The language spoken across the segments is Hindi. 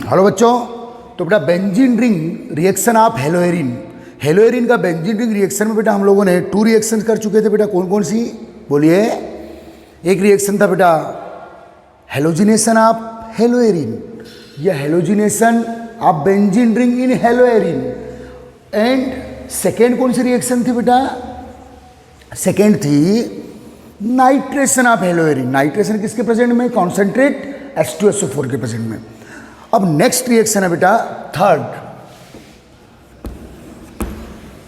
हेलो बच्चों। तो बेटा बेंजीन रिंग रिएक्शन ऑफ हेलोएरिन, हेलोएरिन का बेंजीन रिंग रिएक्शन में बेटा हम लोगों ने 2 रिएक्शन कर चुके थे बेटा। कौन कौन सी बोलिए? एक रिएक्शन था बेटा हेलोजिनेशन ऑफ हेलोएरिन, या halogenation of benzene ring in haloarene. And second कौन सी रिएक्शन थी बेटा? सेकेंड थी नाइट्रेशन ऑफ हेलोएरिन। नाइट्रेशन किसके प्रेजेंट में? कॉन्सेंट्रेट H2SO4 के प्रेजेंट में। अब नेक्स्ट रिएक्शन है बेटा थर्ड,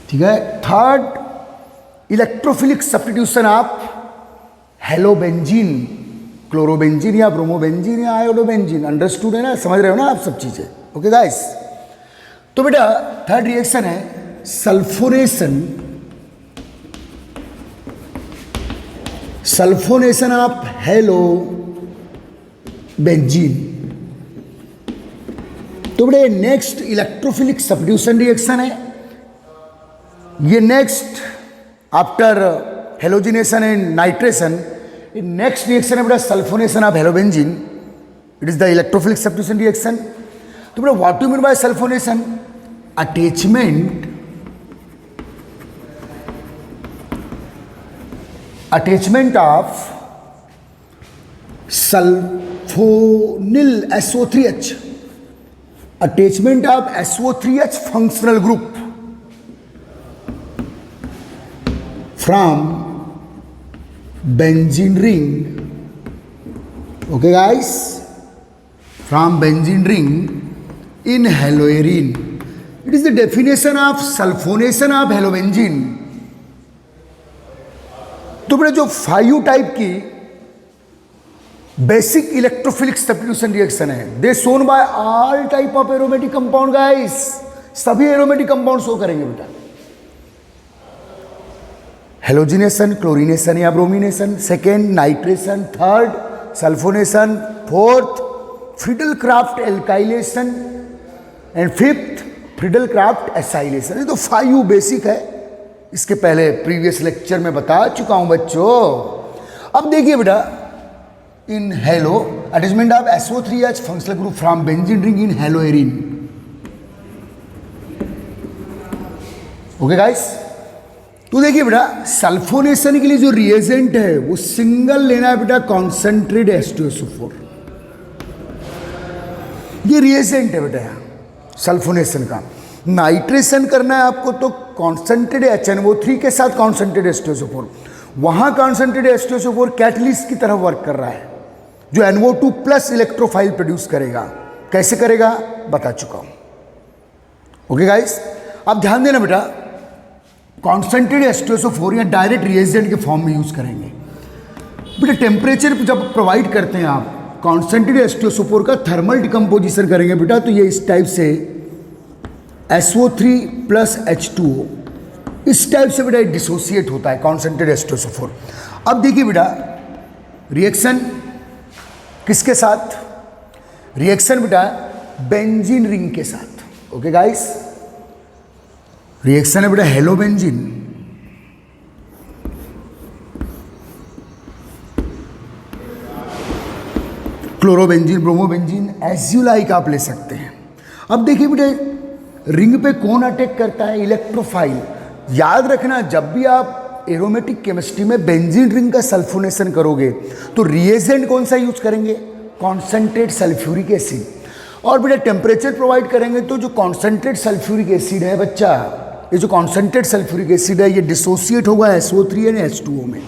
ठीक है, third electrophilic substitution of halobenzene, chlorobenzene या ब्रोमोबेंजीन या आयोडोबेंजीन। अंडरस्टूड है ना, समझ रहे हो ना आप सब चीजें? Okay guys. तो बेटा थर्ड रिएक्शन है सल्फोनेशन ऑफ हेलोबेंजीन। तो बेटे नेक्स्ट इलेक्ट्रोफिलिक सब्स्टिट्यूशन रिएक्शन है ये। Next after halogenation and nitration, next reaction है बेटा sulphonation of halobenzene. It is the electrophilic substitution reaction. तो बेटा what do mean by sulphonation? Attachment of sulphonyl SO3H, attachment of SO3H functional group from benzene ring. Okay guys, from benzene ring in haloarine. It is the definition of sulfonation of halobenzene. तो बेटा जो 5 टाइप की बेसिक इलेक्ट्रोफिलिक सब्स्टिट्यूशन रिएक्शन है, they shown by all type of aromatic compound guys. सभी एरोमेटिक कंपाउंड शो करेंगे बेटा। हेलोजिनेशन, क्लोरीनेशन या bromination, second nitration, third sulphonation, fourth Friedel Crafts alkylation and fifth Friedel Crafts acylation. ये तो 5 बेसिक है, इसके पहले प्रीवियस लेक्चर में बता चुका हूं बच्चों। अब देखिए बेटा in halo attachment of SO3H functional group from benzene ring in haloarine. Okay guys. तो देखिए बेटा सल्फोनेशन के लिए जो रिएजेंट है वो सिंगल लेना है बेटा, कॉन्सेंट्रेट H2SO4। ये रिएजेंट है बेटा सल्फोनेशन का। नाइट्रेशन करना है आपको तो कॉन्सेंट्रेट HNO3 के साथ कॉन्सेंट्रेट H2SO4। वहां कॉन्सेंट्रेट H2SO4 कैटलिस्ट की तरह वर्क कर रहा है जो NO2 प्लस इलेक्ट्रोफाइल प्रोड्यूस करेगा। कैसे करेगा बता चुका हूं। ओके गाइस, अब ध्यान देना बेटा, कॉन्सेंट्रेट H2SO4 या डायरेक्ट रिएजेंट के फॉर्म में यूज करेंगे बेटा। टेम्परेचर जब प्रोवाइड करते हैं आप कॉन्सेंट्रेट H2SO4 का थर्मल डिकम्पोजिशन करेंगे बेटा, तो ये इस टाइप से SO3 प्लस H2O इस टाइप से बेटा डिसोसिएट होता है कॉन्सेंट्रेट H2SO4। अब देखिए बेटा रिएक्शन किसके साथ? रिएक्शन बेटा बेंजीन रिंग के साथ। ओके गाइस, रिएक्शन है बेटा halobenzene, chlorobenzene, bromobenzene, as you like आप ले सकते हैं। अब देखिए बेटा रिंग पे कौन अटैक करता है? इलेक्ट्रोफाइल। याद रखना जब भी आप एरोमेटिक केमिस्ट्री में बेंजीन रिंग का सल्फोनेशन करोगे तो रिएजेंट कौन सा यूज करेंगे? Concentrate sulphuric acid. और बेटा टेम्परेचर प्रोवाइड करेंगे तो जो कॉन्सेंट्रेट सल्फ्यूरिक एसिड है बच्चा, ये जो कॉन्सेंट्रेट सल्फ्यूरिक एसिड है ये डिसोसिएट होगा SO3 एंड H2O में।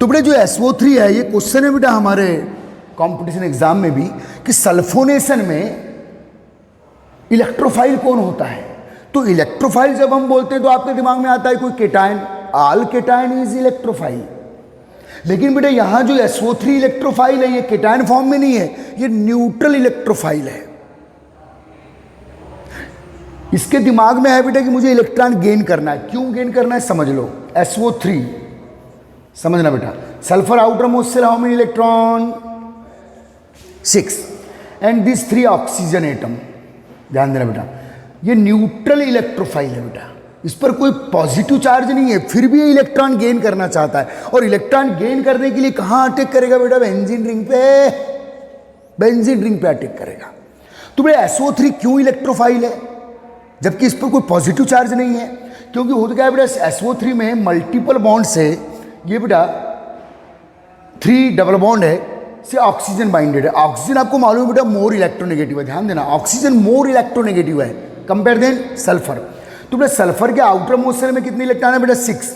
तो बेटा जो SO3 है, ये क्वेश्चन है बेटा हमारे कॉम्पिटिशन एग्जाम में भी कि सल्फोनेशन में इलेक्ट्रोफाइल कौन होता है? तो इलेक्ट्रोफाइल जब हम बोलते हैं तो आपके दिमाग में आता है कोई cation. All cation is electrophile. लेकिन बेटा यहां जो SO3 इलेक्ट्रोफाइल है ये केटायन फॉर्म में नहीं है, ये न्यूट्रल इलेक्ट्रोफाइल है। इसके दिमाग में है बेटा कि मुझे इलेक्ट्रॉन गेन करना है। क्यों गेन करना है समझ लो। SO3 समझना बेटा, sulphur outermost shell how many electron? 6 and this 3 oxygen atom. ध्यान देना बेटा ये न्यूट्रल इलेक्ट्रोफाइल है बेटा, इस पर कोई पॉजिटिव चार्ज नहीं है, फिर भी ये इलेक्ट्रॉन गेन करना चाहता है। और इलेक्ट्रॉन गेन करने के लिए कहां अटैक करेगा बेटा? बेंजीन रिंग पे, बेंजीन रिंग पे अटैक करेगा। तो बेटा SO3 क्यों इलेक्ट्रोफाइल है जबकि इस पर कोई पॉजिटिव चार्ज नहीं है? क्योंकि होता क्या है बेटा, SO3 में मल्टीपल बॉन्ड से ये बेटा 3 डबल बॉन्ड है से ऑक्सीजन बाइंडेड है। ऑक्सीजन आपको मालूम है बेटा मोर इलेक्ट्रोनेगेटिव है, ध्यान देना, ऑक्सीजन मोर इलेक्ट्रोनेगेटिव है कंपेयर देन सल्फर। तो बेटा सल्फर के आउटर मोस्ट शेल में कितने इलेक्ट्रॉन है बेटा 6,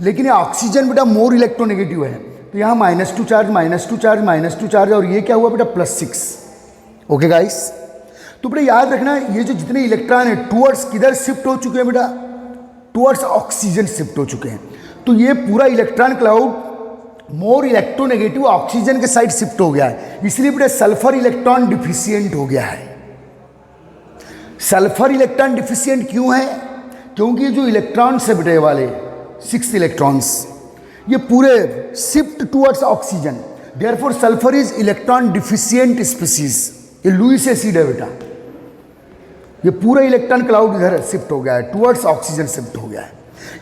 लेकिन ये ऑक्सीजन बेटा मोर इलेक्ट्रोनेगेटिव है, तो यहाँ -2 चार्ज -2 चार्ज -2 चार्ज, और ये क्या हुआ बेटा +6। ओके गाइस, तो बेटा याद रखना ये जो जितने इलेक्ट्रॉन है टुवर्ड्स किधर शिफ्ट हो चुके हैं बेटा, टुवर्ड्स ऑक्सीजन शिफ्ट हो चुके हैं। तो ये पूरा electron cloud more electronegative oxygen के साइड शिफ्ट हो गया है, इसलिए बेटा सल्फर इलेक्ट्रॉन डिफिशियंट हो गया है। सल्फर इलेक्ट्रॉन डिफिशियंट क्यों है? क्योंकि जो इलेक्ट्रॉन्स है बेटे वाले 6 इलेक्ट्रॉन्स ये पूरे shift towards oxygen, therefore sulphur is electron deficient species. ये लुईस एसिड है बेटा, ये पूरा इलेक्ट्रॉन क्लाउड इधर शिफ्ट हो गया है, टुवर्ड्स ऑक्सीजन शिफ्ट हो गया है,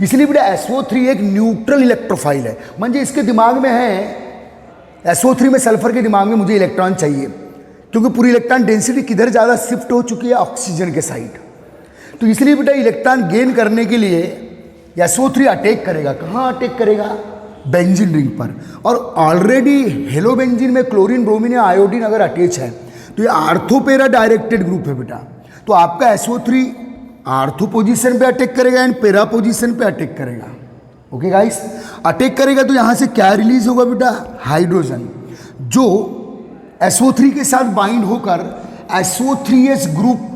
इसलिए बेटा SO3 एक न्यूट्रल इलेक्ट्रोफाइल है। म्हणजे इसके दिमाग में है SO3 में सल्फर के दिमाग में मुझे इलेक्ट्रॉन चाहिए, क्योंकि पूरी इलेक्ट्रॉन डेंसिटी किधर ज़्यादा शिफ्ट हो चुकी है ऑक्सीजन के साइड। तो इसलिए बेटा इलेक्ट्रॉन गेन करने के लिए SO3 अटैक करेगा, कहाँ अटैक करेगा? बेंजीन रिंग पर। और ऑलरेडी हेलो बेंजीन में क्लोरीन ब्रोमीन या आयोडीन अगर अटैच है तो ये आर्थोपेरा डायरेक्टेड ग्रुप है बेटा, तो आपका SO3 आर्थो पोजीशन पे अटैक करेगा एंड पेरा पोजीशन पे अटैक करेगा। ओके गाइस, अटैक करेगा तो यहाँ से क्या रिलीज होगा बेटा? हाइड्रोजन, जो SO3 के साथ बाइंड होकर SO3H ग्रुप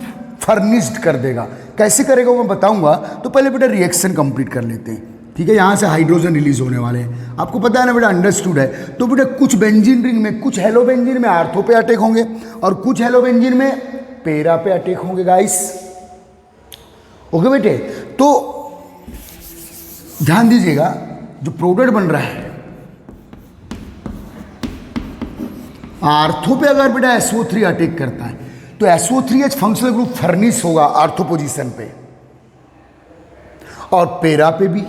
फर्निश्ड कर देगा। कैसे करेगा वो मैं बताऊंगा, तो पहले बेटा रिएक्शन कंप्लीट कर लेते हैं। ठीक है, यहाँ से हाइड्रोजन रिलीज होने वाले हैं, आपको पता है ना बेटा, अंडरस्टूड है। तो बेटा कुछ बेंजीन रिंग में, कुछ हेलो बेंजीन में आर्थो पे अटैक होंगे और कुछ हेलो बेंजीन में पेरा पे अटैक होंगे गाइस। ओके बेटे, तो ध्यान दीजिएगा जो प्रोडक्ट बन रहा है आर्थो पे अगर बेटा SO3 अटैक करता है तो SO3H फंक्शनल ग्रुप फर्निश होगा आर्थो पोजीशन पे और पेरा पे भी।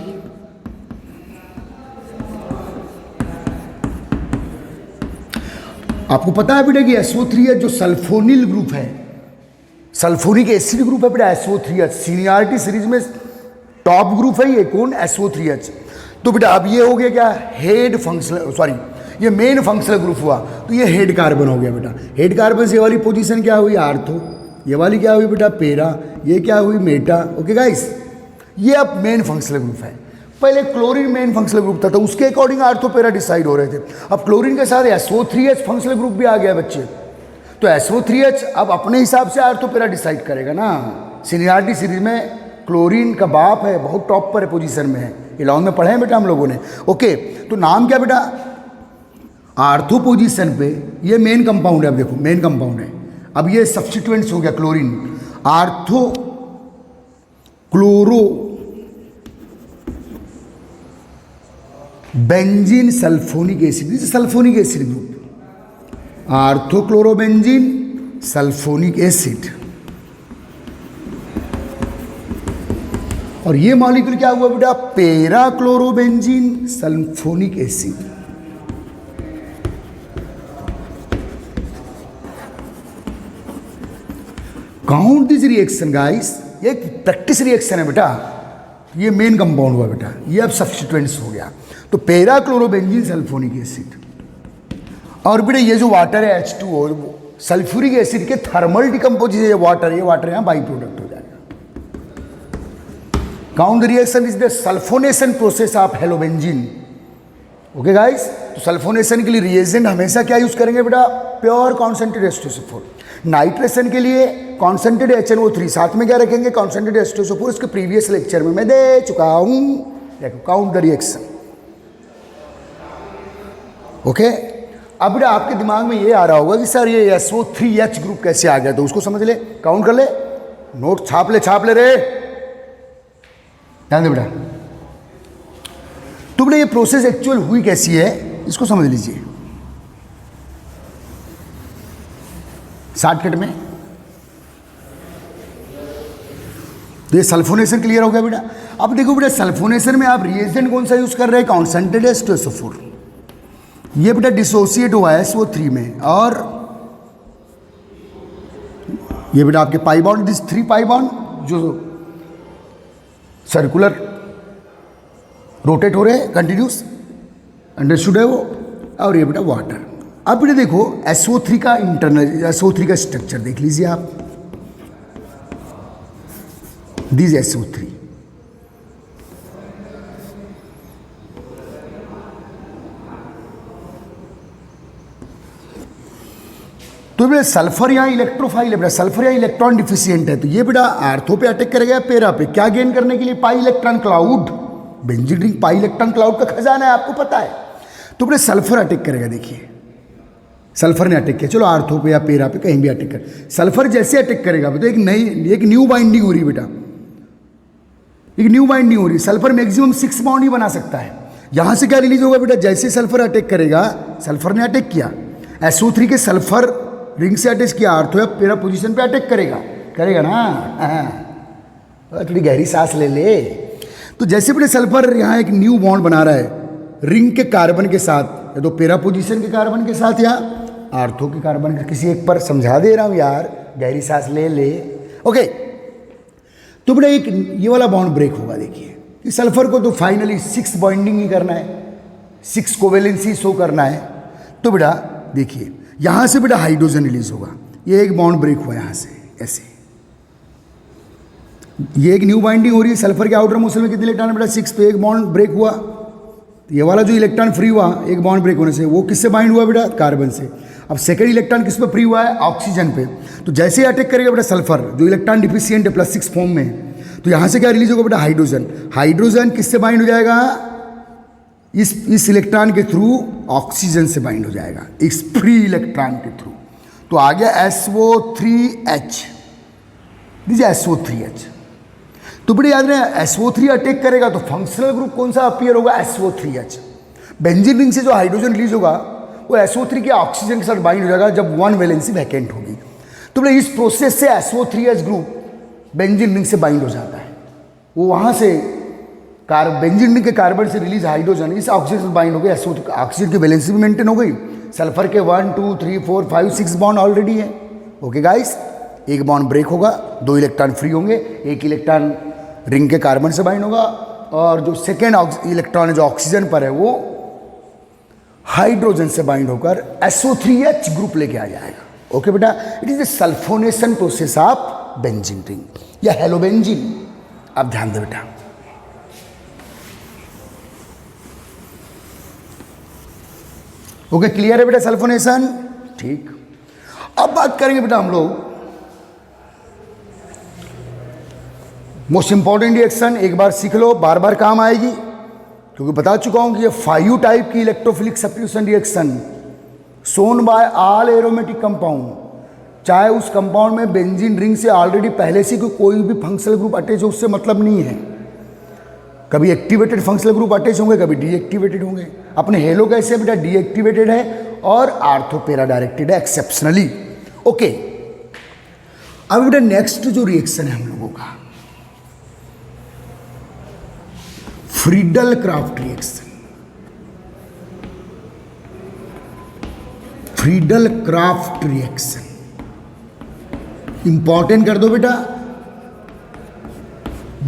आपको पता है बेटा कि SO3H जो सल्फोनिल ग्रुप है, सल्फोनिक एसिड ग्रुप है बेटा SO3H, सीनियरिटी सीरीज में टॉप ग्रुप है ये कौन? SO3H। तो बेटा अब ये हो गया क्या? हेड फंक्शनल, सॉरी ये मेन फंक्शनल ग्रुप हुआ, तो ये हेड कार्बन हो गया बेटा। हेड कार्बन से ये वाली पोजीशन क्या हुई? आर्थो, ये वाली क्या हुई बेटा? पेरा, ये क्या हुई? मेटा। ओके गाइस, ये अब मेन फंक्शनल ग्रुप है। पहले क्लोरीन मेन फंक्शनल ग्रुप था तो उसके अकॉर्डिंग आर्थो पेरा डिसाइड हो रहे थे। अब क्लोरीन के साथ SO3H फंक्शनल ग्रुप भी आ गया बच्चे, तो SO3H अब अपने हिसाब से आर्थो पेरा डिसाइड करेगा ना। सीनियरिटी सीरीज में क्लोरीन का बाप है, बहुत टॉप पर पोजीशन में है, इलान में पढ़े हैं बेटा हम लोगों ने। ओके, तो नाम क्या बेटा? आर्थो पोजीशन पे ये मेन कंपाउंड है। अब देखो मेन कंपाउंड है, अब ये सब्स्टिट्यूएंट्स हो गया chlorine, ortho chloro benzene sulphonic acid, this sulphonic acid group, ortho chlorobenzene sulphonic acid. और ये मॉलिक्यूल क्या हुआ बेटा? पेरा chlorobenzene sulphonic acid. Count this reaction guys, ये प्रैक्टिस रिएक्शन है बेटा, ये मेन कंपाउंड हुआ बेटा, ये अब सब्स्टिट्यूएंट्स हो गया। तो पेरा क्लोरोबेंजीन सल्फोनिक एसिड, और बेटा ये जो वाटर है H2O, सल्फ्यूरिक एसिड के थर्मल डिकम्पोजिशन, ये वाटर यहाँ बाई प्रोडक्ट हो जाएगा। Count the reaction is the sulphonation process of halobenzene. Okay guys, तो सल्फोनेशन के लिए रिएजेंट हमेशा क्या यूज करेंगे बेटा? Pure concentrated H2SO4। नाइट्रेशन के लिए कॉन्सेंट्रेटेड HNO3, साथ में क्या रखेंगे? Concentrated H2SO4। इसके प्रीवियस लेक्चर में मैं दे चुका हूं। देखो काउंट द रिएक्शन। ओके, अब बेटा आपके दिमाग में ये आ रहा होगा कि सर ये SO3H ग्रुप कैसे आ गया, तो उसको समझ ले, काउंट कर ले, नोट छाप ले रे, ध्यान दे बेटा। तो बेटा ये प्रोसेस एक्चुअल हुई कैसी है इसको समझ लीजिए शॉर्टकट में। तो ये सल्फोनेशन क्लियर हो गया बेटा। अब देखो बेटा सल्फोनेशन में आप रिएजेंट कौन सा यूज कर रहे हैं? Concentrated H2SO4। ये बेटा डिसोसिएट हुआ है SO3 में, और ये बेटा आपके pi bond, this 3 pi bond जो सर्कुलर रोटेट हो रहे हैं कंटिन्यूस, अंडरस्टूड है वो। और ये बेटा वाटर। अब बेटा देखो SO3 का इंटरनल, SO3 का स्ट्रक्चर देख लीजिए आप, दिस SO3। तो बेटा सल्फर यहाँ इलेक्ट्रोफाइल है बेटा, सल्फर यहाँ इलेक्ट्रॉन डिफिशियंट है, तो ये बेटा आर्थो पे अटैक करेगा, पेरा पे, क्या गेन करने के लिए? Pi electron cloud. Benzene ring pi electron cloud का खजाना है, आपको पता है। तो बेटा सल्फर अटैक करेगा, देखिए सल्फर ने अटैक किया, चलो आर्थो पे या पेरा पे कहीं भी अटैक कर, सल्फर जैसे अटैक करेगा तो एक न्यू बाइंडिंग हो रही है बेटा, एक न्यू बाइंडिंग हो रही है। सल्फर मैक्सिमम 6 बॉन्ड ही बना सकता है। यहां से क्या रिलीज होगा बेटा? जैसे सल्फर अटैक करेगा, सल्फर ने अटैक किया, SO3 के सल्फर रिंग से अटैच किया, आर्थो या पेरा पोजीशन पे अटैक करेगा, करेगा ना? थोड़ी गहरी सांस ले ले। तो जैसे बेटा सल्फर यहाँ एक न्यू बॉन्ड बना रहा है रिंग के कार्बन के साथ, या तो पेरा पोजीशन के कार्बन के साथ या आर्थो के कार्बन के, किसी एक पर समझा दे रहा हूं यार, गहरी सांस ले ले। ओके, तो बेटा एक ये वाला बॉन्ड ब्रेक होगा। देखिए कि सल्फर को तो फाइनली 6 बॉन्डिंग ही करना है, 6 कोवेलेंसी शो करना है। तो बेटा देखिए यहां से बेटा हाइड्रोजन रिलीज होगा, ये एक बॉन्ड ब्रेक हुआ यहां से, ऐसे ये एक न्यू बाइंडिंग हो रही है। सल्फर के आउटर मोशन में कितने इलेक्ट्रॉन बेटा? 6, तो एक बॉन्ड ब्रेक हुआ। ये वाला जो इलेक्ट्रॉन फ्री हुआ एक बॉन्ड ब्रेक होने से, वो किससे बाइंड हुआ बेटा? कार्बन से। अब सेकंड इलेक्ट्रॉन किस पे फ्री हुआ है? ऑक्सीजन पे। तो जैसे ही अटैक करेगा बेटा सल्फर, जो इलेक्ट्रॉन डिफिशियंट है +6 फॉर्म में, तो यहां से क्या रिलीज होगा बेटा? हाइड्रोजन। हाइड्रोजन किससे बाइंड हो जाएगा? इस इलेक्ट्रॉन के थ्रू ऑक्सीजन से बाइंड हो जाएगा, इस फ्री इलेक्ट्रॉन के थ्रू। तो आ गया SO3H, दीजिए SO3H। तो बेटा याद रहे SO3 अटैक करेगा तो फंक्शनल ग्रुप कौन सा अपीयर होगा? SO3H। बेंजीन रिंग से जो हाइड्रोजन रिलीज होगा वो SO3 के ऑक्सीजन के साथ बाइंड हो जाएगा जब 1 वैलेंसी वैकेंट होगी। तो बेटा इस प्रोसेस से SO3H ग्रुप बेंजीन रिंग से बाइंड हो जाता है, वो वहां से बेंजीन रिंग के कार्बन से रिलीज हाइड्रोजन इस ऑक्सीजन से बाइंड हो गया, ऑक्सीजन की वैलेंसी भी मेंटेन हो गई। सल्फर के 1 2 3 4 5 6 बॉन्ड ऑलरेडी है। ओके गाइस, एक बॉन्ड ब्रेक होगा, 2 इलेक्ट्रॉन फ्री होंगे, एक इलेक्ट्रॉन रिंग के कार्बन से बाइंड होगा, और जो सेकेंड इलेक्ट्रॉन जो ऑक्सीजन पर है वो हाइड्रोजन से बाइंड होकर SO3H ग्रुप लेके आ जाएगा। ओके बेटा, it is the sulphonation process of benzene ring या हेलोबेंजीन। आप ध्यान दे बेटा। ओके, क्लियर है बेटा सल्फोनेशन? ठीक। अब बात करेंगे बेटा हम लोग मोस्ट इंपॉर्टेंट रिएक्शन, एक बार सीख लो, बार बार काम आएगी, क्योंकि बता चुका हूं कि ये 5 टाइप की इलेक्ट्रोफिलिक सब्स्टिट्यूशन रिएक्शन सोन बाय ऑल एरोमेटिक कंपाउंड, चाहे उस कंपाउंड में बेंजीन रिंग से ऑलरेडी पहले से कोई भी फंक्शनल ग्रुप अटैच हो, उससे मतलब नहीं है। कभी एक्टिवेटेड फंक्शनल ग्रुप अटैच होंगे, कभी डीएक्टिवेटेड होंगे। अपने हेलो कैसे बेटा? डीएक्टिवेटेड है और आर्थो पेरा डायरेक्टेड है एक्सेप्शनली। ओके, अब बेटा नेक्स्ट जो रिएक्शन है हम लोगों का Friedel Crafts reaction. Friedel Crafts reaction important कर दो बेटा।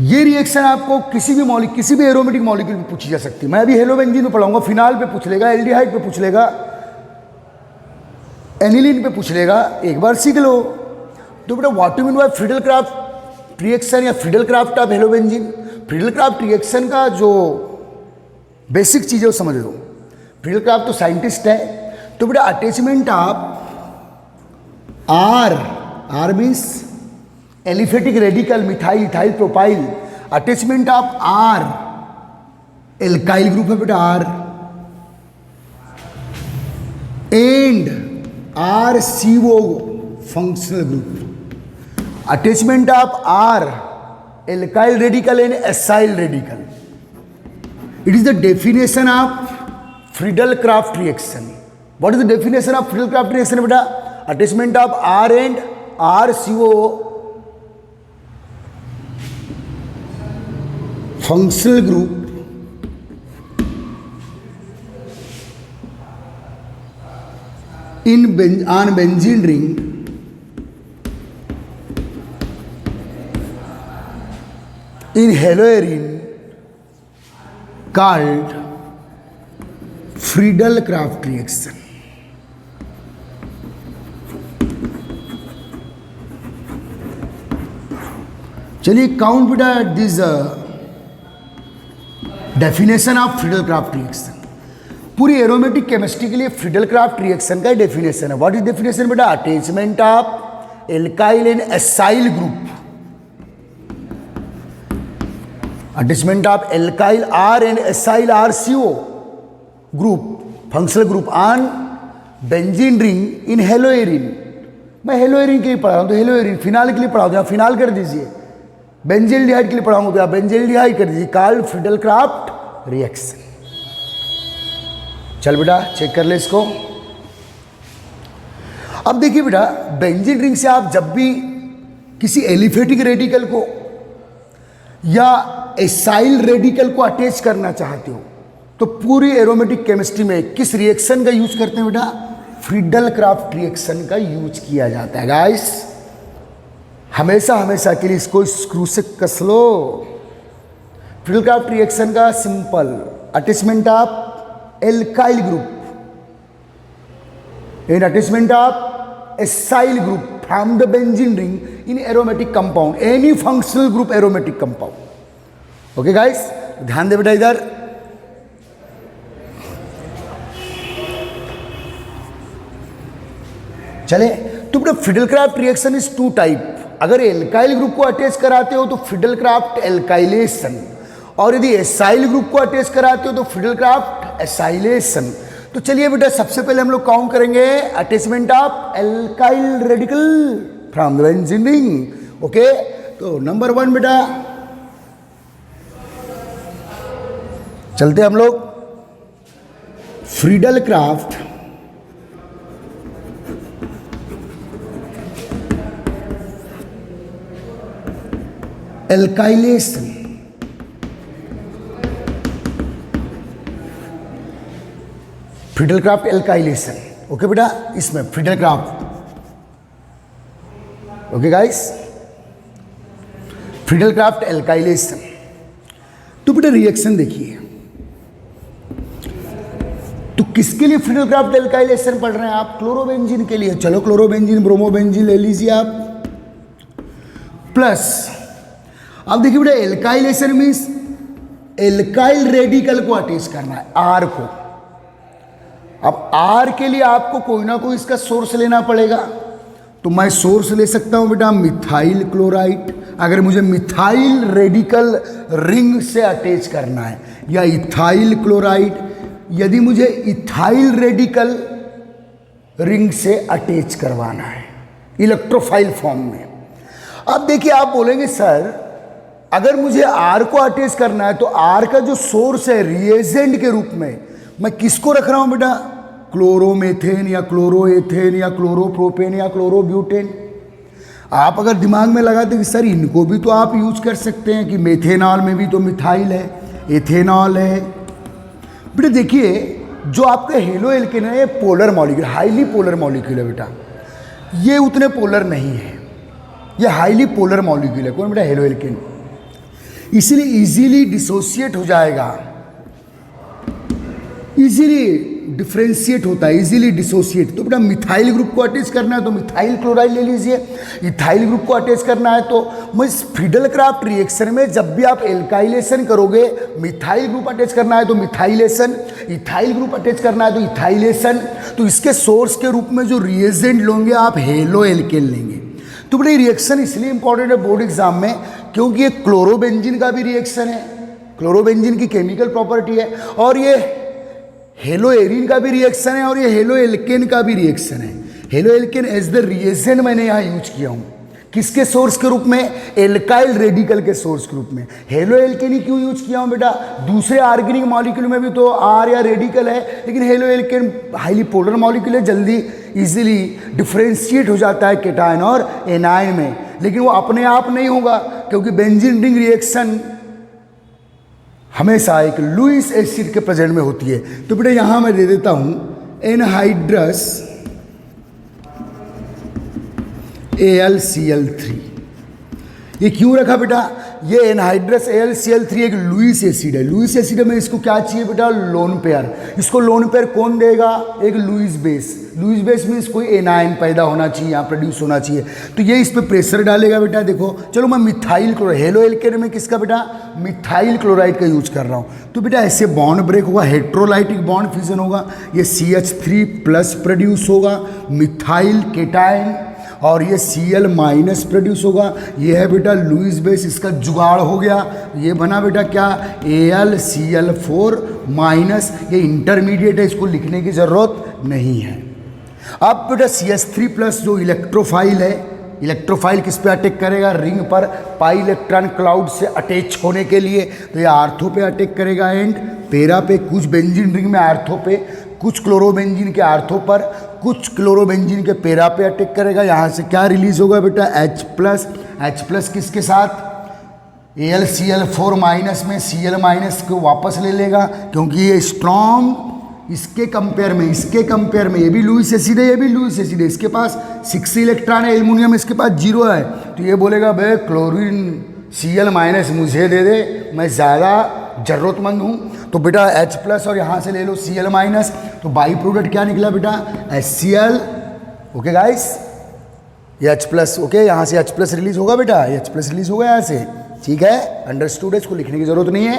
ये रिएक्शन आपको किसी भी एरोमेटिक मॉलिक्यूल पे पूछी जा सकती है। मैं अभी हेलोबेंजीन में पढ़ाऊंगा, फिनाल पे पूछ लेगा, एल्डिहाइड पे पूछ लेगा, एनिलीन पे पूछ लेगा, एक बार सीख लो। तो बेटा what you mean by Friedel Crafts reaction या Friedel Crafts of halobenzene? Friedel Crafts reaction का जो बेसिक चीज़ है वो समझ लो। फ्रीडल क्राफ्ट तो साइंटिस्ट है। तो बेटा attachment of R means aliphatic radical, methyl ethyl propyl, attachment of R alkyl group है बेटा R, and RCO functional group, attachment of R alkyl radical and acyl radical. It is the definition of Friedel-Crafts reaction. What is the definition of Friedel-Crafts reaction beta? Attachment of R and RCO functional group on benzene ring in haloarin called Friedel-Crafts reaction. चलिए काउंट बेटा this definition of Friedel Crafts reaction. पूरी एरोमेटिक केमिस्ट्री के लिए फ्रीडल-क्राफ्ट रिएक्शन का डेफिनेशन है. व्हाट इज डेफिनेशन बेटा? Attachment of alkyl and acyl group. Attachment of alkyl R and acyl RCO group, functional group on benzene ring in haloarene. मैं हेलोएरिन के लिए पढ़ा हूं तो हेलोएरिन, फिनाल के लिए पढ़ा हूं फिनाल कर दीजिए. बेंजील्डिहाइड के लिए पढ़ाऊंगा तो आप बेंजील्डिहाइड कर दीजिए. Called Friedel-Crafts reaction. चल बेटा चेक कर ले इसको. अब देखिए बेटा, बेंजीन रिंग से आप जब भी किसी एलिफेटिक रेडिकल को या एसाइल रेडिकल को अटैच करना चाहते हो तो पूरी एरोमेटिक केमिस्ट्री में किस रिएक्शन का यूज करते हैं बेटा? फ्रीडल-क्राफ्ट रिएक्शन का यूज किया जाता है. गाइस हमेशा हमेशा के लिए इसको स्क्रू से कस लो. फ्रीडल-क्राफ्ट रिएक्शन का simple attachment of alkyl group and attachment of acyl group from the benzene ring in aromatic compound, any functional group aromatic compound. Okay guys, ध्यान दे बेटा इधर. चले तो बेटा Friedel Craft reaction is two type. अगर एल्काइल ग्रुप को अटैच कराते हो तो फ्रीडल-क्राफ्ट एल्काइलेशन, और यदि एसाइल ग्रुप को अटैच कराते हो तो फ्रीडल-क्राफ्ट एसाइलेशन. तो चलिए बेटा सबसे पहले हम लोग काउंट करेंगे attachment of alkyl radical from the benzene ring. Okay, तो नंबर 1 बेटा चलते हम लोग. Friedel-Crafts alkylation. Friedel-Crafts alkylation. Okay बेटा, इसमें Friedel-Crafts. Okay guys, Friedel-Crafts alkylation. तो बेटा रिएक्शन देखिए, तो किसके लिए फ्रीडल-क्राफ्ट एल्काइलेशन पढ़ रहे हैं आप? क्लोरोबेंजीन के लिए. चलो क्लोरोबेंजीन ब्रोमोबेंजीन ले लीजिए आप. प्लस अब देखिए बेटा एल्काइलेशन मीन्स एल्काइल रेडिकल को अटैच करना है, आर को. अब आर के लिए आपको कोई ना कोई इसका सोर्स लेना पड़ेगा. तो मैं सोर्स ले सकता हूं बेटा मिथाइल क्लोराइड, अगर मुझे मिथाइल रेडिकल रिंग से अटैच करना है, या इथाइल क्लोराइड यदि मुझे इथाइल रेडिकल रिंग से अटैच करवाना है इलेक्ट्रोफाइल फॉर्म में. अब देखिए आप बोलेंगे सर अगर मुझे आर को अटैच करना है तो आर का जो सोर्स है रिएजेंट के रूप में मैं किसको रख रहा हूं बेटा? क्लोरोमेथेन या क्लोरोएथेन या क्लोरोप्रोपेन या क्लोरोब्यूटेन. आप अगर दिमाग में लगाते कि सर इनको भी तो आप यूज कर सकते हैं कि मेथेनॉल में भी तो मिथाइल है, एथेनॉल है. बेटा देखिए जो आपका हेलो एल्केन है ये polar molecule, highly polar molecule है बेटा. ये उतने पोलर नहीं है, ये हाईली पोलर मॉलिक्यूल है. कौन बेटा? Halo alkane. इसलिए इजीली डिसोसिएट हो जाएगा, इजीली डिफ्रेंशिएट होता है, इजीली डिसोसिएट. तो बेटा मिथाइल ग्रुप को अटैच करना है तो मिथाइल क्लोराइड ले लीजिए. इथाइल ग्रुप को अटैच करना है तो मैं इस फ्रीडल-क्राफ्ट रिएक्शन में जब भी आप एल्काइलेशन करोगे, मिथाइल ग्रुप अटैच करना है तो मिथाइलेशन, इथाइल ग्रुप अटैच करना है तो इथाइलेशन. तो इसके सोर्स के रूप में जो रिएजेंट लोगे आप हेलो एल्केन लेंगे. तो बेटा रिएक्शन इसलिए इंपॉर्टेंट है बोर्ड एग्जाम में क्योंकि ये क्लोरोबेंजीन का भी रिएक्शन है, क्लोरोबेंजीन की केमिकल प्रॉपर्टी है, और ये हेलोएरिन का भी रिएक्शन है, और ये हेलो एल्केन का भी रिएक्शन है. Haloalkane as the reagent मैंने यहाँ यूज किया हूँ. किसके सोर्स के रूप में? एल्काइल रेडिकल के सोर्स के रूप में. हेलो एल्केन ही क्यों यूज किया हूँ बेटा? दूसरे ऑर्गेनिक मॉलिक्यूल में भी तो आर या रेडिकल है, लेकिन halo alkane highly polar molecule है, जल्दी इजीली डिफ्रेंशिएट हो जाता है केटायन और एनायन में. लेकिन वो अपने आप नहीं होगा क्योंकि बेंजीन रिंग रिएक्शन हमेशा एक लुईस एसिड के प्रेजेंट में होती है. तो बेटा यहां मैं दे देता हूं एनहाइड्रस AlCl3. ये क्यों रखा बेटा? ये एनहाइड्रस AlCl3 एक लुईस एसिड है। लुईस एसिड में इसको क्या चाहिए बेटा, लोन पेयर। इसको लोन पेयर कौन देगा, एक लुईस बेस। लुईस बेस में कोई एनायन पैदा होना चाहिए, यहाँ प्रोड्यूस होना चाहिए, तो ये इस पर प्रेशर डालेगा बेटा। देखो चलो मैं मिथाइल क्लोराइड, हेलो एल्केन में किसका बेटा, मिथाइल क्लोराइड का यूज कर रहा हूँ। तो बेटा ऐसे बॉन्ड ब्रेक होगा, हेट्रोलाइटिक बॉन्ड फिजन होगा, ये CH3 प्लस प्रोड्यूस होगा, मिथाइल केटायन, और ये Cl माइनस प्रोड्यूस होगा। ये है बेटा लुईस बेस, इसका जुगाड़ हो गया, ये बना बेटा क्या, AlCl4 माइनस। ये इंटरमीडिएट है, इसको लिखने की ज़रूरत नहीं है। अब बेटा CH3 प्लस जो इलेक्ट्रोफाइल है, इलेक्ट्रोफाइल किस पे अटैक करेगा, रिंग पर पाई इलेक्ट्रॉन क्लाउड से अटैच होने के लिए, तो ये आर्थो पे अटैक करेगा एंड पेरा पे। कुछ बेंजीन रिंग में आर्थो पे, कुछ क्लोरोबेंजीन के आर्थो पर, कुछ क्लोरोबेंजीन के पेरा पे अटैक करेगा। यहाँ से क्या रिलीज होगा बेटा, H प्लस किसके साथ, AlCl4 माइनस में Cl माइनस को वापस ले लेगा, क्योंकि ये स्ट्रॉन्ग इसके कंपेयर में ये भी लुईस एसिड है, ये भी लुईस एसिड है, इसके पास 6 इलेक्ट्रॉन है, एल्युमिनियम इसके पास 0 है, तो ये बोलेगा भाई क्लोरीन Cl माइनस मुझे दे दे, मैं ज़्यादा ज़रूरतमंद हूँ। तो बेटा H प्लस और यहाँ से ले लो Cl माइनस, तो बाई प्रोडक्ट क्या निकला बेटा, HCl। ओके गाइस, ये H प्लस, ओके यहाँ से H प्लस रिलीज होगा बेटा, H प्लस रिलीज होगा यहाँ से, ठीक है, अंडरस्टूड है, इसको लिखने की जरूरत नहीं है।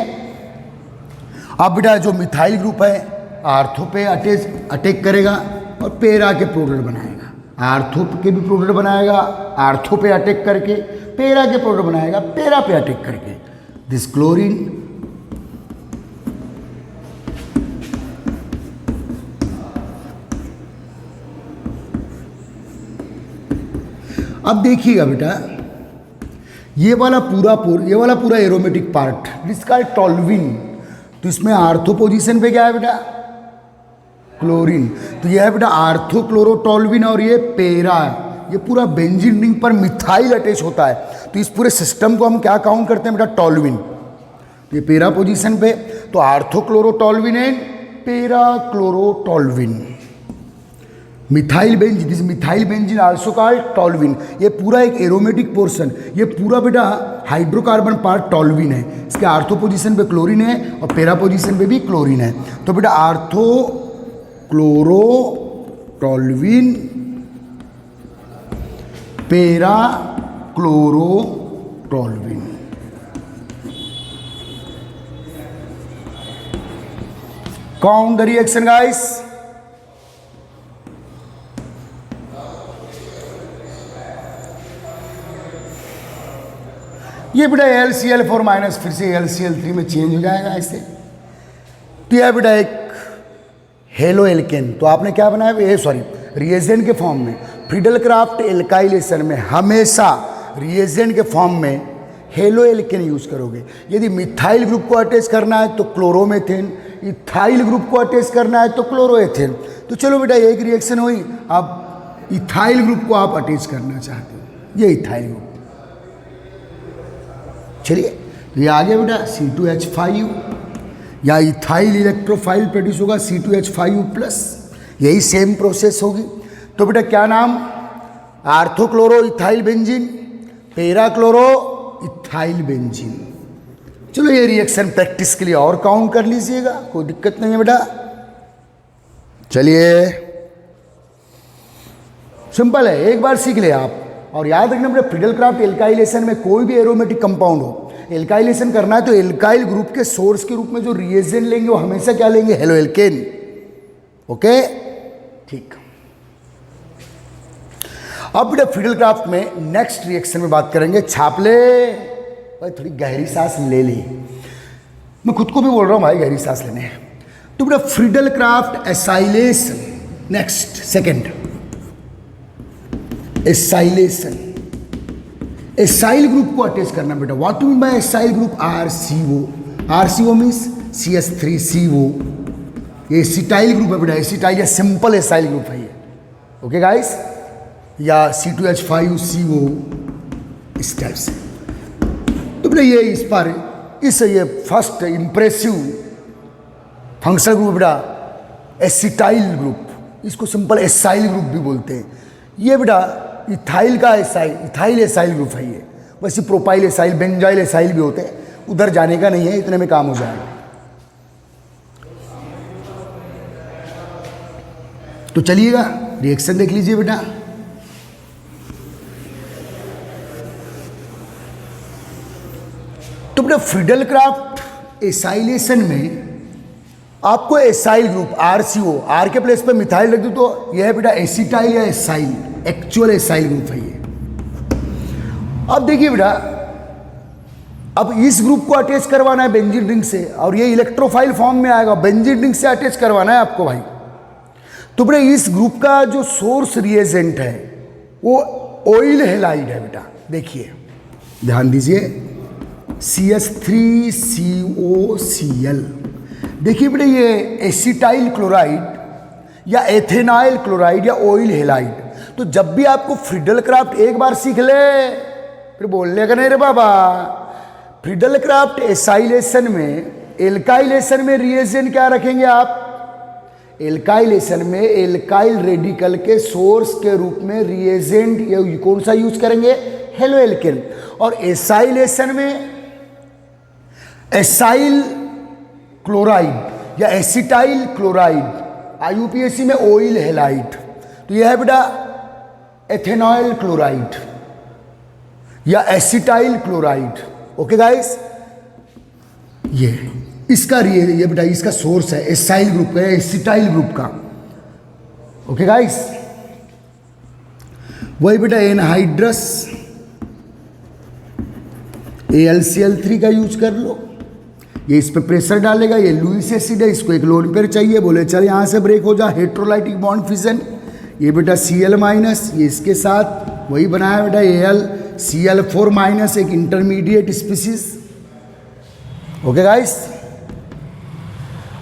अब बेटा जो मिथाइल ग्रुप है आर्थो पे अटैक करेगा और पेरा के प्रोडक्ट बनाएगा, आर्थो के भी प्रोडक्ट बनाएगा, आर्थो पे अटैक करके पेरा के प्रोडक्ट बनाएगा, पेरा पे अटैक करके। दिस क्लोरीन अब देखिएगा बेटा, ये वाला पूरा एरोमेटिक पार्ट जिसका टॉल्विन, तो इसमें आर्थो पोजीशन पे क्या है बेटा, क्लोरीन, तो ये है बेटा आर्थो क्लोरोटॉल्विन, और ये पेरा, ये पूरा बेंजीन रिंग पर मिथाइल अटैच होता है, तो इस पूरे सिस्टम को हम क्या काउंट करते हैं बेटा, टॉल्विन। ये पेरा पोजीशन पे, तो ortho chlorotoluene and para chlorotoluene, methyl benzene, this methyl benzene also called toluene. ये पूरा एक एरोमेटिक पोर्शन, ये पूरा बेटा हाइड्रोकार्बन पार्ट टॉल्विन है, इसके आर्थो पोजीशन पे क्लोरीन है और पेरा पोजीशन पे भी क्लोरीन है। तो बेटा ortho chloro toluene, para chloro toluene. Count the reaction guys, ये बेटा AlCl4 माइनस फिर से AlCl3 में चेंज हो जाएगा ऐसे। तो यह बेटा एक हेलो एल्केन, तो आपने क्या बनाया, रिएजेंट के फॉर्म में, फ्रीडल क्राफ्ट एल्काइलेशन में हमेशा रिएजेंट के फॉर्म में हेलो एल्केन यूज करोगे। यदि मिथाइल ग्रुप को अटैच करना है तो क्लोरोमेथेन, इथाइल ग्रुप को अटैच करना है तो क्लोरोएथेन। तो चलो बेटा एक रिएक्शन हुई, अब इथाइल ग्रुप को आप अटैच करना चाहते हो, ये इथाइल ग्रुप, चलिए तो ये आ गया बेटा C2H5, या इथाइल इलेक्ट्रोफाइल प्रोड्यूस होगा C2H5 प्लस, यही सेम प्रोसेस होगी। तो बेटा क्या नाम, आर्थोक्लोरो इथाइल बेंजीन, पेरा क्लोरो इथाइल बेंजीन। चलो ये रिएक्शन प्रैक्टिस के लिए और काउंट कर लीजिएगा, कोई दिक्कत नहीं है बेटा। चलिए सिंपल है, एक बार सीख ले आप, और याद रखना बेटा फ्रीडल क्राफ्ट एल्काइलेशन में कोई भी एरोमेटिक कंपाउंड हो, एल्काइलेशन करना है तो एल्काइल ग्रुप के सोर्स के रूप में जो रिएजेंट लेंगे वो हमेशा क्या लेंगे, हेलो एल्केन। ओके ठीक। अब बेटा फ्रीडल क्राफ्ट में नेक्स्ट रिएक्शन में बात करेंगे, छाप ले भाई, थोड़ी गहरी सांस ले ली, मैं खुद को भी बोल रहा हूँ भाई गहरी सांस लेने। तो बेटा Friedel Crafts acylation, next second acylation, acyl group को अटैच करना बेटा। What mean by acyl group, RCO, RCO means CH3CO, ये एसिटाइल ग्रुप है बेटा, एसिटाइल या सिंपल एसाइल ग्रुप है ये, ओके गाइस, या C2H5CO इस टाइप से। तो बेटा ये इस पर ये फर्स्ट इंप्रेसिव फंक्शनल ग्रुप बेटा एसिटाइल ग्रुप, इसको सिंपल एसाइल ग्रुप भी बोलते हैं। ये बेटा इथाइल का एसाइल, इथाइल एसाइल ग्रुप है ये, वैसे प्रोपाइल एसाइल बेंजाइल एसाइल भी होते हैं, उधर जाने का नहीं है, इतने में काम हो जाएगा। तो चलिएगा रिएक्शन देख लीजिए बेटा। तो बेटा फ्रीडल-क्राफ्ट एसाइलेशन में आपको एसाइल ग्रुप RCO, R के प्लेस पे मिथाइल रख दूं तो यह है बेटा एसिटाइल या एसाइल, एक्चुअल एसाइल ग्रुप है ये। अब देखिए बेटा, अब इस ग्रुप को अटैच करवाना है बेंजीन रिंग से और ये इलेक्ट्रोफाइल फॉर्म में आएगा, बेंजीन रिंग से अटैच करवाना है आपको भाई। तो बेटा इस ग्रुप का जो सोर्स रिएजेंट है वो ऑयल हैलाइड है बेटा। देखिए ध्यान दीजिए, CH3COCl। देखिए बेटा ये एसिटाइल क्लोराइड या एथेनाइल क्लोराइड या ऑयल हैलाइड। तो जब भी आपको फ्रीडल-क्राफ्ट एक बार सीख ले फिर बोलने का नहीं रे बाबा। फ्रीडल-क्राफ्ट एसाइलेशन में, एल्काइलेशन में रिएजेंट क्या रखेंगे आप? एल्काइलेशन में एल्काइल रेडिकल के सोर्स के रूप में रिएजेंट ये कौन सा यूज करेंगे? Halo alkane. और एसाइलेशन में एसाइल क्लोराइड या एसिटाइल क्लोराइड, IUPAC में ऑयल हैलाइड। तो यह है बेटा एथेनॉइल क्लोराइड या एसिटाइल क्लोराइड। ओके गाइस, ये इसका ये बेटा इसका सोर्स है एसाइल ग्रुप का, एसिटाइल ग्रुप का। ओके गाइस, वही बेटा एनहाइड्रस AlCl3 का यूज कर लो। ये इस पे प्रेशर डालेगा, ये लुईस एसिड है, इसको एक लोन पेयर चाहिए, बोले चल यहाँ से ब्रेक हो जा, हेट्रोलाइटिक बॉन्ड फिजन। ये बेटा Cl-, ये इसके साथ वही बनाया बेटा AlCl4- एक इंटरमीडिएट स्पीसीज। ओके गाइस,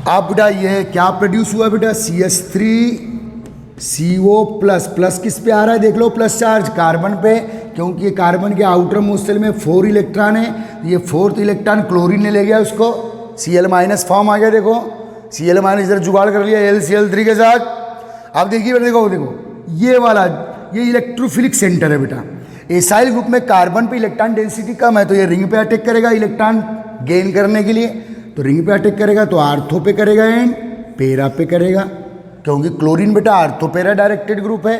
आप बेटा ये क्या प्रोड्यूस हुआ बेटा? CH3CO+, किस पे आ रहा है देख लो, प्लस चार्ज कार्बन पे, क्योंकि ये कार्बन के आउटर मोस्ट शेल में 4 इलेक्ट्रॉन है। ये 4th इलेक्ट्रॉन क्लोरीन ने ले गया उसको, Cl- फॉर्म आ गया। देखो Cl- इधर जुगाड़ कर लिया AlCl3 के साथ। अब देखिए बेटा, देखो ये वाला ये इलेक्ट्रोफिलिक सेंटर है बेटा। एसाइल ग्रुप में कार्बन पे इलेक्ट्रॉन डेंसिटी कम है तो ये रिंग पे अटैक करेगा इलेक्ट्रॉन गेन करने के लिए। तो रिंग पे अटैक करेगा तो आर्थो पे करेगा एंड पेरा पे करेगा, क्योंकि क्लोरीन बेटा आर्थो पेरा डायरेक्टेड ग्रुप है।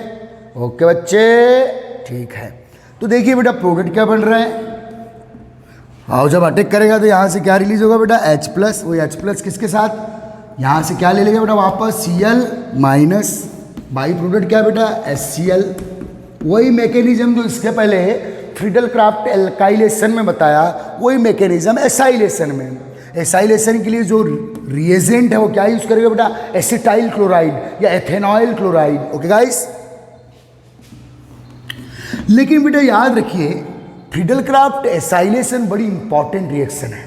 ओके बच्चे, ठीक है। तो देखिए बेटा प्रोडक्ट क्या बन रहा है। और जब अटैक करेगा तो यहाँ से क्या रिलीज होगा बेटा? H+। वही H+ किसके साथ? यहाँ से क्या ले लेगा बेटा वापस? Cl-। बाई प्रोडक्ट क्या बेटा? HCl। वही मैकेनिज्म जो इसके पहले फ्रीडल-क्राफ्ट एल्काइलेशन में बताया, वही मैकेनिज्म एसाइलेशन में। एसाइलेशन के लिए जो रिएजेंट है वो क्या यूज करेगा बेटा? एसिटाइल क्लोराइड या एथेनॉइल क्लोराइड। ओके गाइस, लेकिन बेटा याद रखिए फ्रीडल-क्राफ्ट एसाइलेशन बड़ी इंपॉर्टेंट रिएक्शन है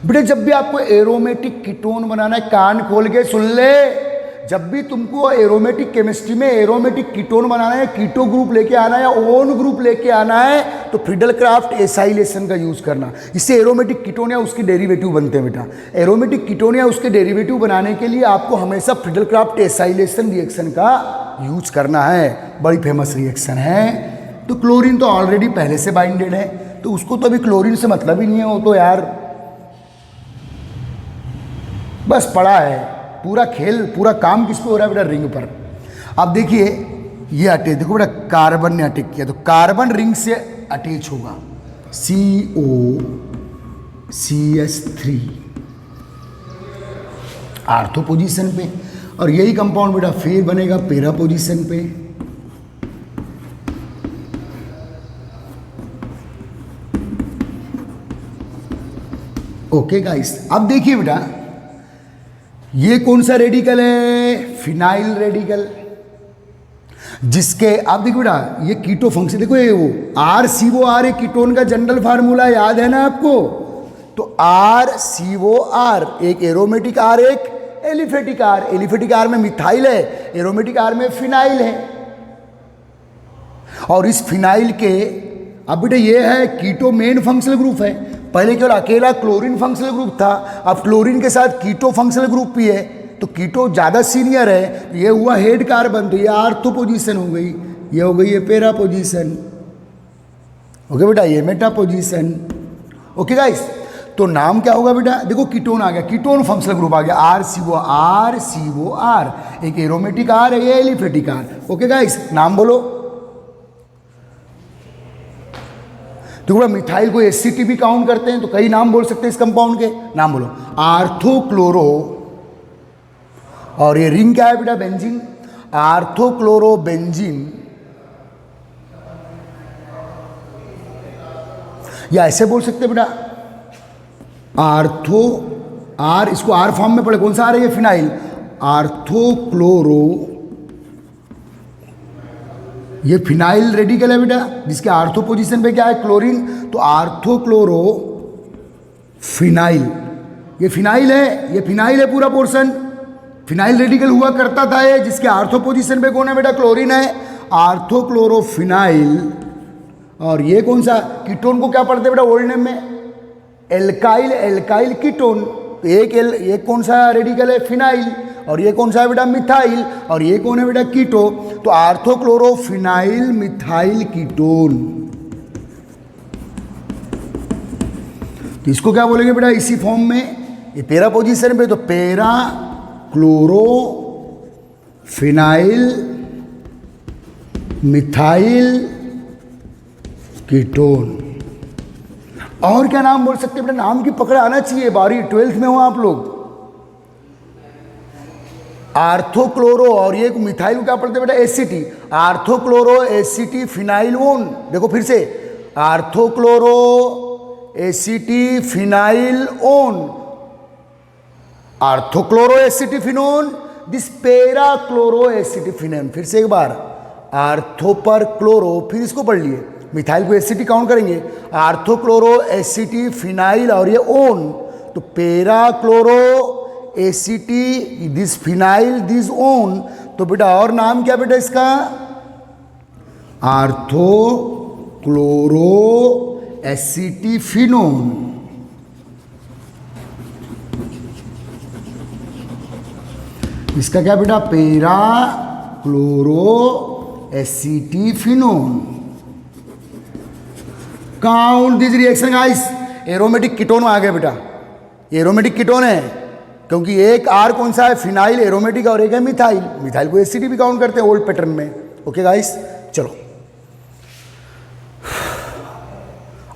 बेटा। जब भी आपको एरोमेटिक कीटोन बनाना है, कान खोल के सुन ले, जब भी तुमको एरोमेटिक केमिस्ट्री में एरोमेटिक कीटोन बनाना है, कीटो ग्रुप लेके आना है या ओन ग्रुप लेके आना है, तो फ्रीडल-क्राफ्ट एसाइलेशन का यूज करना। इससे एरोमेटिक कीटोन या उसके डेरिवेटिव बनते हैं बेटा। एरोमेटिक कीटोन या उसके डेरिवेटिव बनाने के लिए आपको हमेशा फ्रीडल-क्राफ्ट एसाइलेशन रिएक्शन का यूज करना है। बड़ी फेमस रिएक्शन है। तो क्लोरीन तो ऑलरेडी पहले से बाइंडेड है, तो उसको तो अभी क्लोरीन से मतलब ही नहीं है, वो तो यार बस पड़ा है। पूरा खेल, पूरा काम किस पे हो रहा है बेटा? रिंग पर। अब देखिए ये अटैच, देखो बेटा कार्बन ने अटैक किया तो कार्बन रिंग से अटैच होगा COCH3 आर्थो पोजीशन पे, और यही कंपाउंड बेटा फिर बनेगा पेरा पोजीशन पे। ओके गाइस, अब देखिए बेटा ये कौन सा रेडिकल है? फिनाइल रेडिकल, जिसके आप देखो बेटा ये कीटो फंक्शन, देखो ये वो RCOR एक कीटोन का जनरल फार्मूला याद है ना आपको? तो RCOR एक एरोमेटिक R, एक एलिफेटिक R। एलिफेटिक R में मिथाइल है, एरोमेटिक R में फिनाइल है। और इस फिनाइल के अब बेटा ये है कीटो मेन फंक्शनल ग्रुप है। पहले केवल अकेला क्लोरीन फंक्शनल ग्रुप था, अब क्लोरीन के साथ कीटो फंक्शनल ग्रुप भी है। तो कीटो ज़्यादा सीनियर है, तो ये हुआ हेड कार्बन, तो ये आर्थो पोजीशन हो गई, ये हो गई ये पेरा पोजीशन। ओके बेटा, ये मेटा पोजीशन। ओके गाइस, तो नाम क्या होगा बेटा, देखो कीटोन आ गया, कीटोन फंक्शनल ग्रुप आ गया, RCOR, एक एरोमेटिक आर है, ये एलिफेटिक आर। ओके गाइस, नाम बोलो। तो मिथाइल को एससीटी भी काउंट करते हैं, तो कई नाम बोल सकते हैं इस कंपाउंड के, नाम बोलो। आर्थोक्लोरो, और ये रिंग क्या है बेटा, बेंजीन, आर्थोक्लोरो बेंजीन, या ऐसे बोल सकते हैं बेटा आर्थो, आर, इसको आर फॉर्म में पढ़े, कौन सा आ रहा है, ये फिनाइल, आर्थोक्लोरो, ये फिनाइल रेडिकल है बेटा, जिसके आर्थो पोजीशन पे क्या है, क्लोरीन, तो आर्थोक्लोरो फिनाइल, ये फिनाइल है, ये फिनाइल है पूरा पोर्शन, फिनाइल रेडिकल हुआ करता था ये, जिसके आर्थो पोजीशन पे कौन है बेटा, क्लोरीन है, आर्थोक्लोरो फिनाइल। और ये कौन सा, कीटोन को क्या पढ़ते हैं बेटा ओल्ड नेम में, एल्काइल, एल्काइल कीटोन। तो एक कौन सा रेडिकल है, फिनाइल, और ये कौन सा है बेटा, मिथाइल, और ये कौन है बेटा, कीटो, तो आर्थोक्लोरो फिनाइल मिथाइल कीटोन। तो इसको क्या बोलेंगे बेटा इसी फॉर्म में, ये पैरा पोजीशन पे, तो para chloro phenyl methyl ketone. और क्या नाम बोल सकते हैं बेटा, नाम की पकड़ आना चाहिए, 12वीं 12th में हो आप लोग। आर्थोक्लोरो, और ये मिथाइल को क्या पढ़ते हैं बेटा, एसिटी, आर्थोक्लोरो एसिटी फिनाइल ओन। देखो फिर से, orthochloro acetophenone, orthochloro acetophenone, this para chloro acetophenone. फिर से एक बार, आर्थो पर क्लोरो, फिर इसको पढ़ लिए, मिथाइल को एसिटी काउंट करेंगे, आर्थोक्लोरो एसिटी फिनाइल, और ये ओन, तो para chloro एसिटी, this phenyl, this own. तो बेटा और नाम क्या बेटा इसका, आर्थो क्लोरो एसिटी फिनोन। इसका क्या बेटा, para chloro acetophenone. Count this reaction guys, aromatic ketone आ गया बेटा, एरोमेटिक कीटोन है, क्योंकि एक आर कौन सा है, फिनाइल एरोमेटिक, और एक है मिथाइल, मिथाइल को एसिटी भी काउंट करते हैं ओल्ड पैटर्न में। ओके गाइस, चलो,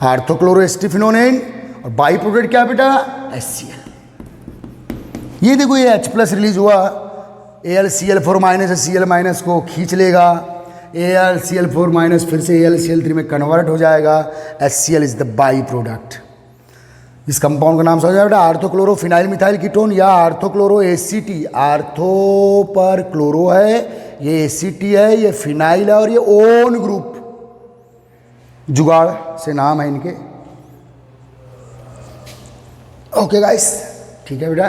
आर्थोक्लोरो एसिटिफिनोन, और बाई प्रोडक्ट क्या बेटा, HCl। ये देखो, ये H+ रिलीज हुआ, AlCl4- Cl- को खींच लेगा, AlCl4- फिर से AlCl3 में कन्वर्ट हो जाएगा, HCl is the by product. इस कंपाउंड का नाम समझ बेटा, आर्थोक्लोरो फिनाइल मिथाइल कीटोन, या आर्थोक्लोरो एसिटी, आर्थो पर क्लोरो है, ये एसिटी है, ये फिनाइल है, और ये ओन ग्रुप, जुगाड़ से नाम है इनके। ओके गाइस, ठीक है बेटा।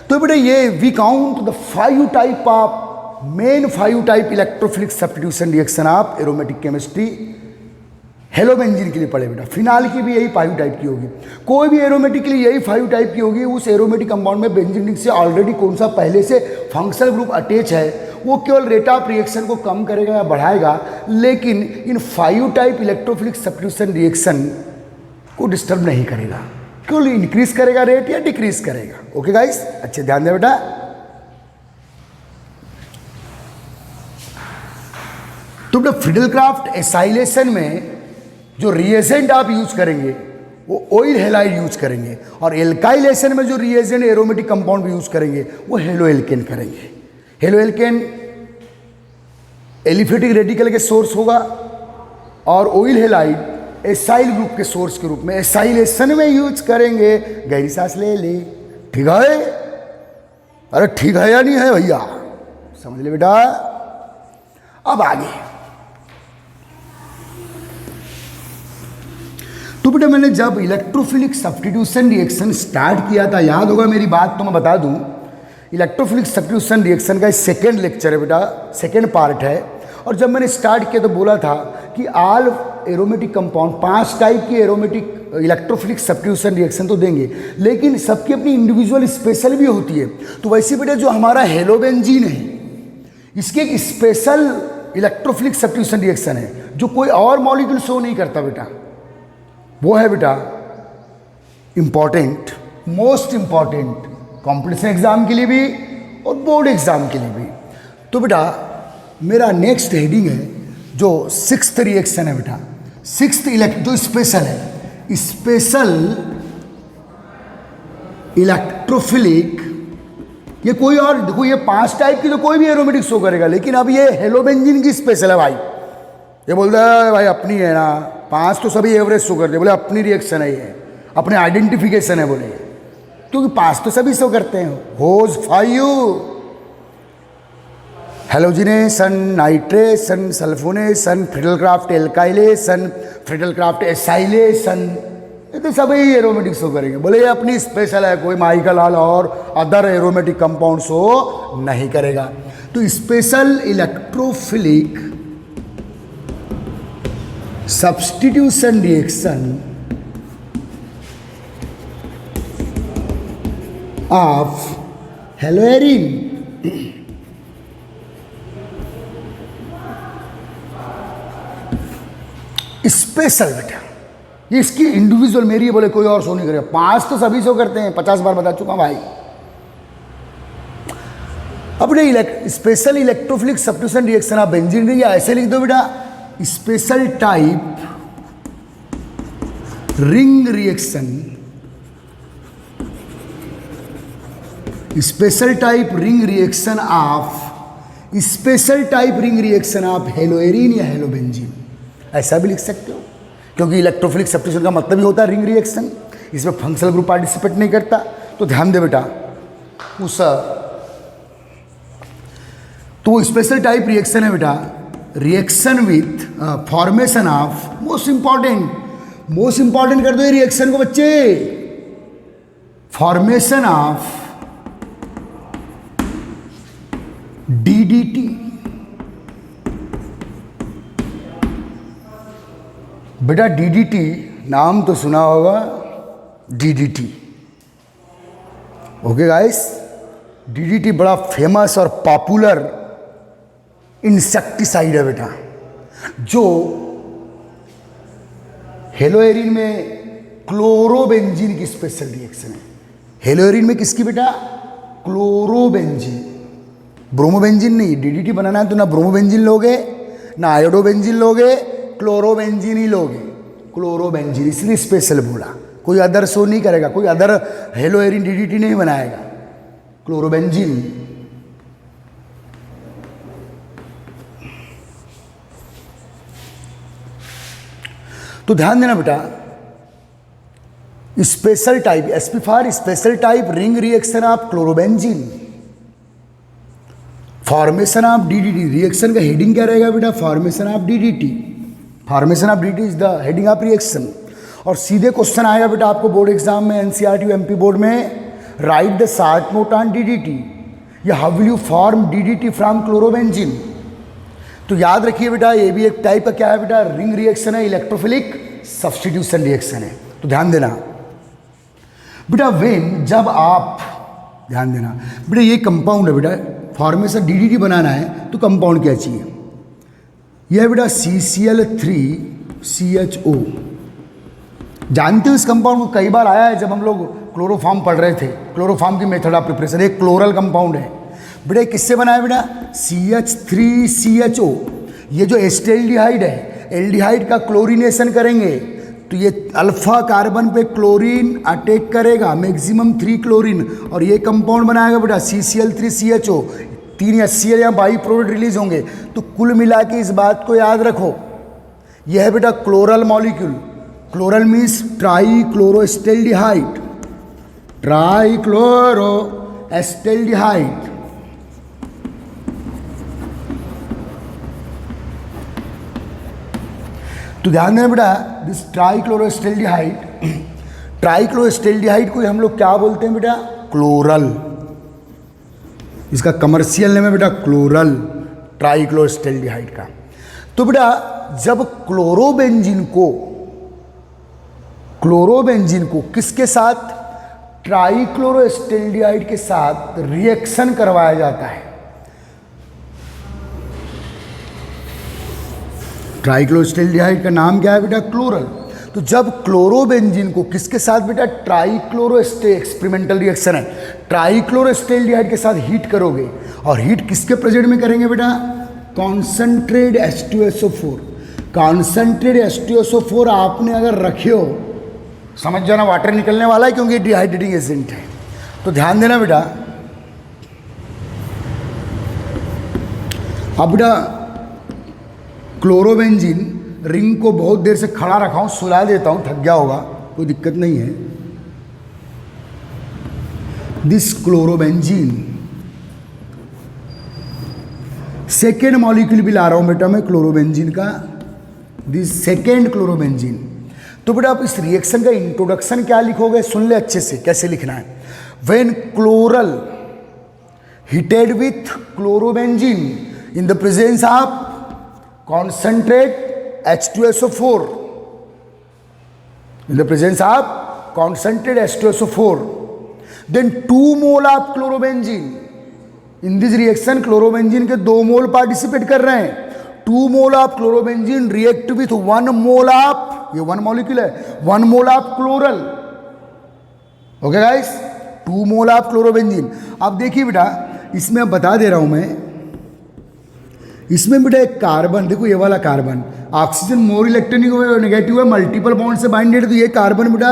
तो बेटा ये we count the 5 type of, main 5 type electrophilic substitution reaction of aromatic chemistry. Halobenzene के लिए पढ़े बेटा, फिनाल की भी यही 5 टाइप की होगी, कोई भी एरोमेटिक के लिए यही 5 टाइप की होगी। उस एरोमेटिक कंपाउंड में बेंजीन से ऑलरेडी कौन सा पहले से फंक्शनल ग्रुप अटैच है, वो केवल रेट ऑफ रिएक्शन को कम करेगा या बढ़ाएगा, लेकिन इन 5 टाइप इलेक्ट्रोफिलिक सब्स्टिट्यूशन रिएक्शन को डिस्टर्ब नहीं करेगा, केवल इंक्रीज करेगा रेट या डिक्रीज करेगा। ओके गाइस, अच्छे ध्यान दें बेटा। तो बेटा फ्रिडलक्राफ्ट एसाइलेशन में जो रिएजेंट आप यूज करेंगे वो ऑयल हैलाइड यूज करेंगे, और एल्काइलेशन में जो रिएजेंट एरोमेटिक कंपाउंड यूज करेंगे वो हेलोएल्केन करेंगे। हेलोएल्केन एलिफेटिक रेडिकल के सोर्स होगा, और ऑयल हैलाइड एसाइल ग्रुप के सोर्स के रूप में एसाइलेशन में यूज करेंगे। गहरी सांस ले ले, ठीक है, अरे ठीक है या नहीं है भैया, समझ ले बेटा। अब आगे तो बेटा मैंने जब इलेक्ट्रोफिलिक सब्स्टिट्यूशन रिएक्शन स्टार्ट किया था, याद होगा मेरी बात, तो मैं बता दूं, इलेक्ट्रोफिलिक सब्स्टिट्यूशन रिएक्शन का सेकेंड लेक्चर है बेटा, सेकेंड पार्ट है। और जब मैंने स्टार्ट किया तो बोला था कि ऑल एरोमेटिक कंपाउंड 5 टाइप की एरोमेटिक इलेक्ट्रोफिलिक सब्स्टिट्यूशन रिएक्शन तो देंगे, लेकिन सबकी अपनी इंडिविजुअल स्पेशल भी होती है। तो वैसे बेटा जो हमारा हेलोबेंजीन है, इसकी एक स्पेशल इलेक्ट्रोफिलिक सब्स्टिट्यूशन रिएक्शन है जो कोई और मॉलिक्यूल शो नहीं करता बेटा। वो है बेटा important, most important competition exam के लिए भी और बोर्ड एग्जाम के लिए भी। तो बेटा मेरा नेक्स्ट हेडिंग है जो सिक्स्थ रिएक्शन है बेटा, सिक्स्थ जो स्पेशल है, स्पेशल इलेक्ट्रोफिलिक। ये कोई और देखो, ये 5 टाइप की तो कोई भी एरोमेटिक शो करेगा, लेकिन अब ये हेलोबेंजीन की स्पेशल है भाई। ये बोलता है भाई अपनी है ना, 5 तो सभी एवरेज शो करते हैं, बोले अपनी रिएक्शन है, ये अपने आइडेंटिफिकेशन है बोले, क्योंकि 5 तो सभी शो करते हैं। Those 5 halogenation, nitration, sulphonation, Friedel Crafts alkylation, Friedel Crafts acylation, ये तो सभी एरोमेटिक शो करेंगे। बोले ये अपनी स्पेशल है, कोई माइकल हॉल और अदर एरोमेटिक कंपाउंड शो नहीं करेगा। तो special electrophilic substitution reaction of haloarene special बेटा, ये इसकी इंडिविजुअल मेरी है, बोले कोई और शो नहीं करेगा। 5 तो सभी शो करते हैं, 50 बार बता चुका भाई। अपने special electrophilic substitution reaction of benzene, या ऐसे लिख दो बेटा, special type ring reaction, special type ring reaction of, special type ring reaction of haloarene या हेलोबेंजीन, ऐसा भी लिख सकते हो, क्योंकि इलेक्ट्रोफिलिक सब्स्टिट्यूशन का मतलब ही होता है रिंग रिएक्शन, इसमें फंक्शनल ग्रुप पार्टिसिपेट नहीं करता। तो ध्यान दे बेटा, उस तो वो स्पेशल टाइप रिएक्शन है बेटा, reaction with formation of, most important कर दो ये रिएक्शन को बच्चे, फॉर्मेशन ऑफ DDT। बेटा DDT नाम तो सुना होगा, DDT। ओके गाइस, DDT बड़ा फेमस और पॉपुलर इंसेक्टिसाइड है बेटा, जो हेलोएरिन में क्लोरोबेंजीन की स्पेशल रिएक्शन है। हेलोएरिन में किसकी बेटा? क्लोरोबेंजीन, ब्रोमोबेंजीन नहीं। DDT बनाना है तो ना ब्रोमोबेंजीन लोगे ना आयोडोबेंजीन लोगे, क्लोरोबेंजीन ही लोगे, क्लोरोबेंजीन, इसलिए स्पेशल बोला। कोई अदर शो नहीं करेगा, कोई अदर हेलोएरिन DDT नहीं बनाएगा, क्लोरोबेंजीन। तो ध्यान देना बेटा, special type, SP for special type ring reaction of chlorobenzene, formation of DDT। Reaction का हेडिंग क्या रहेगा बेटा? Formation of DDT। Formation of DDT is the heading of reaction. और सीधे क्वेश्चन आएगा बेटा आपको बोर्ड एग्जाम में, NCERT MP बोर्ड में, right the short note on DDT या how will you form DDT from chlorobenzene. तो याद रखिए बेटा, ये भी एक टाइप का क्या है बेटा? रिंग रिएक्शन है, इलेक्ट्रोफिलिक सब्स्टिट्यूशन रिएक्शन है। तो ध्यान देना बेटा, वेन, जब आप, ध्यान देना बेटा, ये कंपाउंड है बेटा, फॉर्मेशन DDT बनाना है तो कंपाउंड क्या चाहिए? यह है बेटा CCl3CHO। जानते हो इस कंपाउंड को? कई बार आया है जब हम लोग क्लोरोफॉर्म पढ़ रहे थे, क्लोरोफॉर्म की मेथड ऑफ प्रिपरेशन। एक क्लोरल कंपाउंड है बेटा, किससे बना है बेटा? CH3CHO। ये जो एस्टेल्डिहाइड है, एल्डिहाइड का क्लोरीनेशन करेंगे तो ये अल्फा कार्बन पे क्लोरीन अटैक करेगा, मैक्सिमम 3 क्लोरीन, और ये कंपाउंड बनाएगा बेटा CCl3CHO। 3 HCl या बाई प्रोडक्ट रिलीज होंगे। तो कुल मिला के इस बात को याद रखो, यह है बेटा chloral molecule. Chloral means tri chloro acetaldehyde, tri chloro acetaldehyde. तो ध्यान देना बेटा, दिस ट्राइक्लोरोएस्टेल्डिहाइड, ट्राइक्लोरोएस्टेल्डिहाइड को हम लोग क्या बोलते हैं बेटा? क्लोरल। इसका कमर्शियल नेम है बेटा क्लोरल, ट्राइक्लोरोएस्टेल्डिहाइड का। तो बेटा जब क्लोरोबेंजीन को किसके साथ? ट्राइक्लोरोएस्टेल्डिहाइड के साथ रिएक्शन करवाया जाता है। ट्राइक्लोरोएस्टेल्डिहाइड का नाम क्या है बेटा? क्लोरल। तो जब क्लोरोबेंजीन को किसके साथ बेटा, ट्राइक्लोरोएस्टेट, एक्सपेरिमेंटल रिएक्शन है, ट्राइक्लोरोएस्टेल्डिहाइड के साथ हीट करोगे, और हीट किसके प्रेजेंट में करेंगे बेटा, कॉन्सेंट्रेट H2SO4। कॉन्सेंट्रेट H2SO4 आपने अगर रखे हो, समझ जाना वाटर निकलने वाला है, क्योंकि डिहाइड्रेटिंग एजेंट है। तो ध्यान देना बेटा। अब बेटा क्लोरोबेंजीन रिंग को बहुत देर से खड़ा रखा हूं, सुला देता हूं, थक गया होगा, कोई दिक्कत नहीं है। दिस क्लोरोबेंजीन, सेकेंड मॉलिक्यूल भी ला रहा हूं बेटा मैं क्लोरोबेंजीन का, दिस सेकेंड क्लोरोबेंजीन। तो बेटा आप इस रिएक्शन का इंट्रोडक्शन क्या लिखोगे, सुन ले अच्छे से कैसे लिखना है। When chloral heated with chlorobenzene in the presence of concentrate H2SO4, in the presence of concentrate H2SO4, then 2 mole of chlorobenzene, in this reaction chlorobenzene के 2 मोल पार्टिसिपेट कर रहे हैं। 2 mole of chlorobenzene react with 1 mole of, ये 1 मॉलिक्यूल है, 1 mole of chloral. Okay guys, 2 mole of chlorobenzene. अब देखिए बेटा, इसमें अब बता दे रहा हूं मैं, इसमें बेटा एक कार्बन, देखो ये वाला carbon, oxygen more electronic negative है, मल्टीपल बॉन्ड से बाइंडेड, तो ये कार्बन बेटा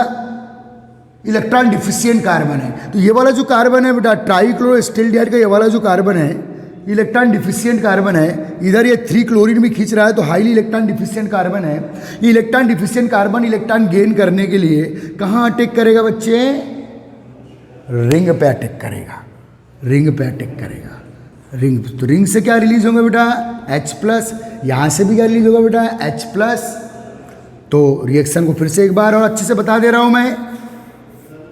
इलेक्ट्रॉन डिफिशिएंट कार्बन है। तो ये वाला जो कार्बन है बेटा ट्राइक्लोरोएस्टेल्डिहाइड का, ये वाला जो कार्बन है इलेक्ट्रॉन डिफिशिएंट कार्बन है। इधर ये 3 क्लोरीन भी खींच रहा है, तो हाईली इलेक्ट्रॉन डिफिशिएंट कार्बन है। ये electron deficient carbon electron gain करने के लिए कहाँ अटैक करेगा बच्चे, रिंग पे अटैक करेगा, रिंग पे अटैक करेगा। रिंग, तो रिंग से क्या रिलीज होंगे बेटा, H+, यहां से भी क्या रिलीज होगा बेटा, H+। तो रिएक्शन को फिर से एक बार और अच्छे से बता दे रहा हूं मैं,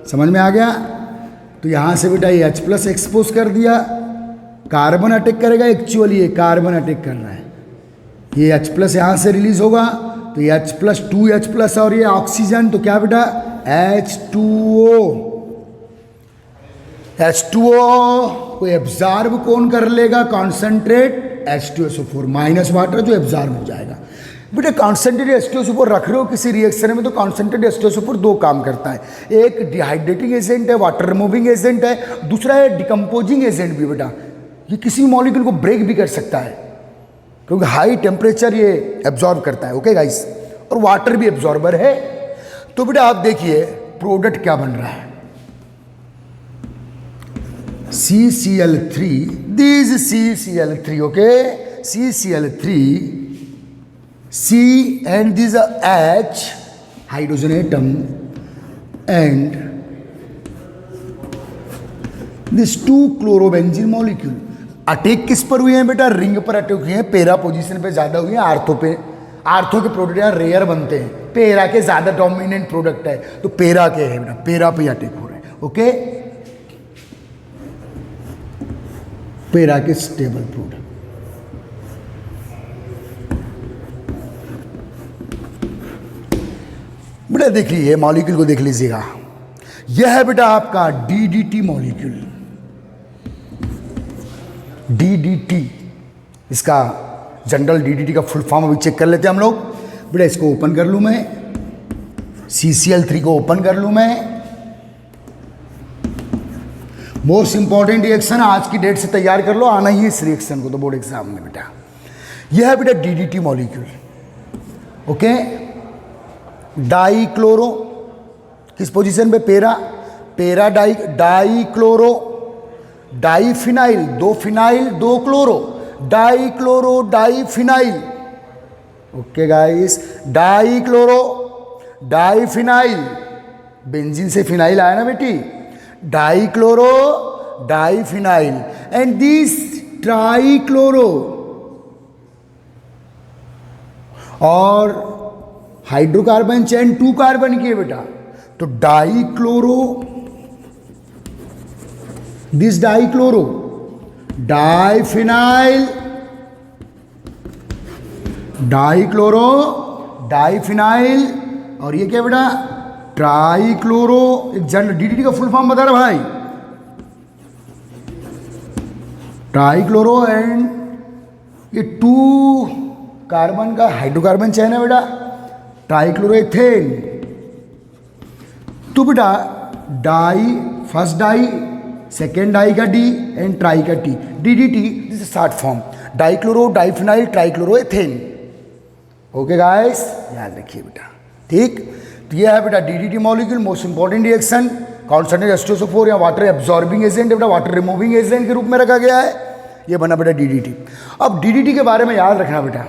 समझ में आ गया। तो यहां से बेटा ये H+ एक्सपोज कर दिया, कार्बन अटैक करेगा, एक्चुअली ये कार्बन अटैक कर रहा है, ये H+ यहां से रिलीज होगा, तो ये H+, 2H+ और ये ऑक्सीजन, तो क्या बेटा H2O। H2O को एब्जॉर्ब कौन कर लेगा, कॉन्सेंट्रेट H2SO4 माइनस वाटर, जो एब्जॉर्ब हो जाएगा। बेटा कॉन्सेंट्रेट H2SO4 रख रहे हो किसी रिएक्शन में, तो कॉन्सेंट्रेट H2SO4 दो काम करता है, एक डिहाइड्रेटिंग एजेंट है, वाटर रिमूविंग एजेंट है, दूसरा है डिकम्पोजिंग एजेंट भी। बेटा ये किसी मॉलिक्यूल को ब्रेक भी कर सकता है, क्योंकि हाई टेम्परेचर ये एब्जॉर्ब करता है। ओके गाइस, और वाटर भी एब्जॉर्बर है। तो बेटा आप देखिए प्रोडक्ट क्या बन रहा है, CCl3, this is CCl3, okay, CCl3, C and this H hydrogen atom and this 2 chlorobenzene molecule. Attack किस पर हुए हैं बेटा, रिंग पर अटैक हुए हैं, पेरा पोजीशन पे ज्यादा हुए हैं, आर्थो पे। आर्थो के प्रोडक्ट यहाँ रेयर बनते हैं, पेरा के ज्यादा डोमिनेंट प्रोडक्ट है, तो पेरा के है बेटा, पेरा पे अटैक हो रहे हैं। ओके, पेरा के स्टेबल प्रोडक्ट। बेटा देखिए मॉलिक्यूल को देख लीजिएगा, यह है बेटा आपका DDT मॉलिक्यूल, DDT, इसका जनरल DDT का फुल फॉर्म अभी चेक कर लेते हैं हम लोग। बेटा इसको ओपन कर लूं मैं, CCl3 को ओपन कर लूं मैं। मोस्ट इंपॉर्टेंट रिएक्शन आज की डेट से तैयार कर लो, आना ही है इस रिएक्शन को तो बोर्ड एग्जाम में बेटा। यह है बेटा DDT मॉलिक्यूल। ओके, डाइक्लोरो किस पोजीशन पे, पेरा, पेरा dichloro, diphenyl, 2 phenyl 2 chloro, dichloro diphenyl. Okay guys, dichloro diphenyl, benzene से फिनाइल आया ना बेटी, dichloro diphenyl and this trichloro, और हाइड्रोकार्बन चेन 2 कार्बन की है बेटा, तो dichloro, this dichloro, diphenyl, dichloro diphenyl, और ये क्या बेटा ट्राइक्लोरो। एक जनरल DDT का फुल फॉर्म बता रहा भाई, ट्राइक्लोरो एंड ये 2 कार्बन का हाइड्रोकार्बन चेन है बेटा, ट्राइक्लोरोएथेन। तो बेटा di, first di, second di का डी एंड ट्राई का T, DDT, this is short form, dichloro diphenyl trichloroethane. Okay guys, याद रखिए बेटा, ठीक। तो ये है बेटा DDT molecule, most important reaction, concentrated H2SO4 या वाटर एब्जॉर्बिंग एजेंट बेटा, वाटर रिमूविंग एजेंट के रूप में रखा गया है, ये बना बेटा DDT। अब DDT के बारे में याद रखना बेटा,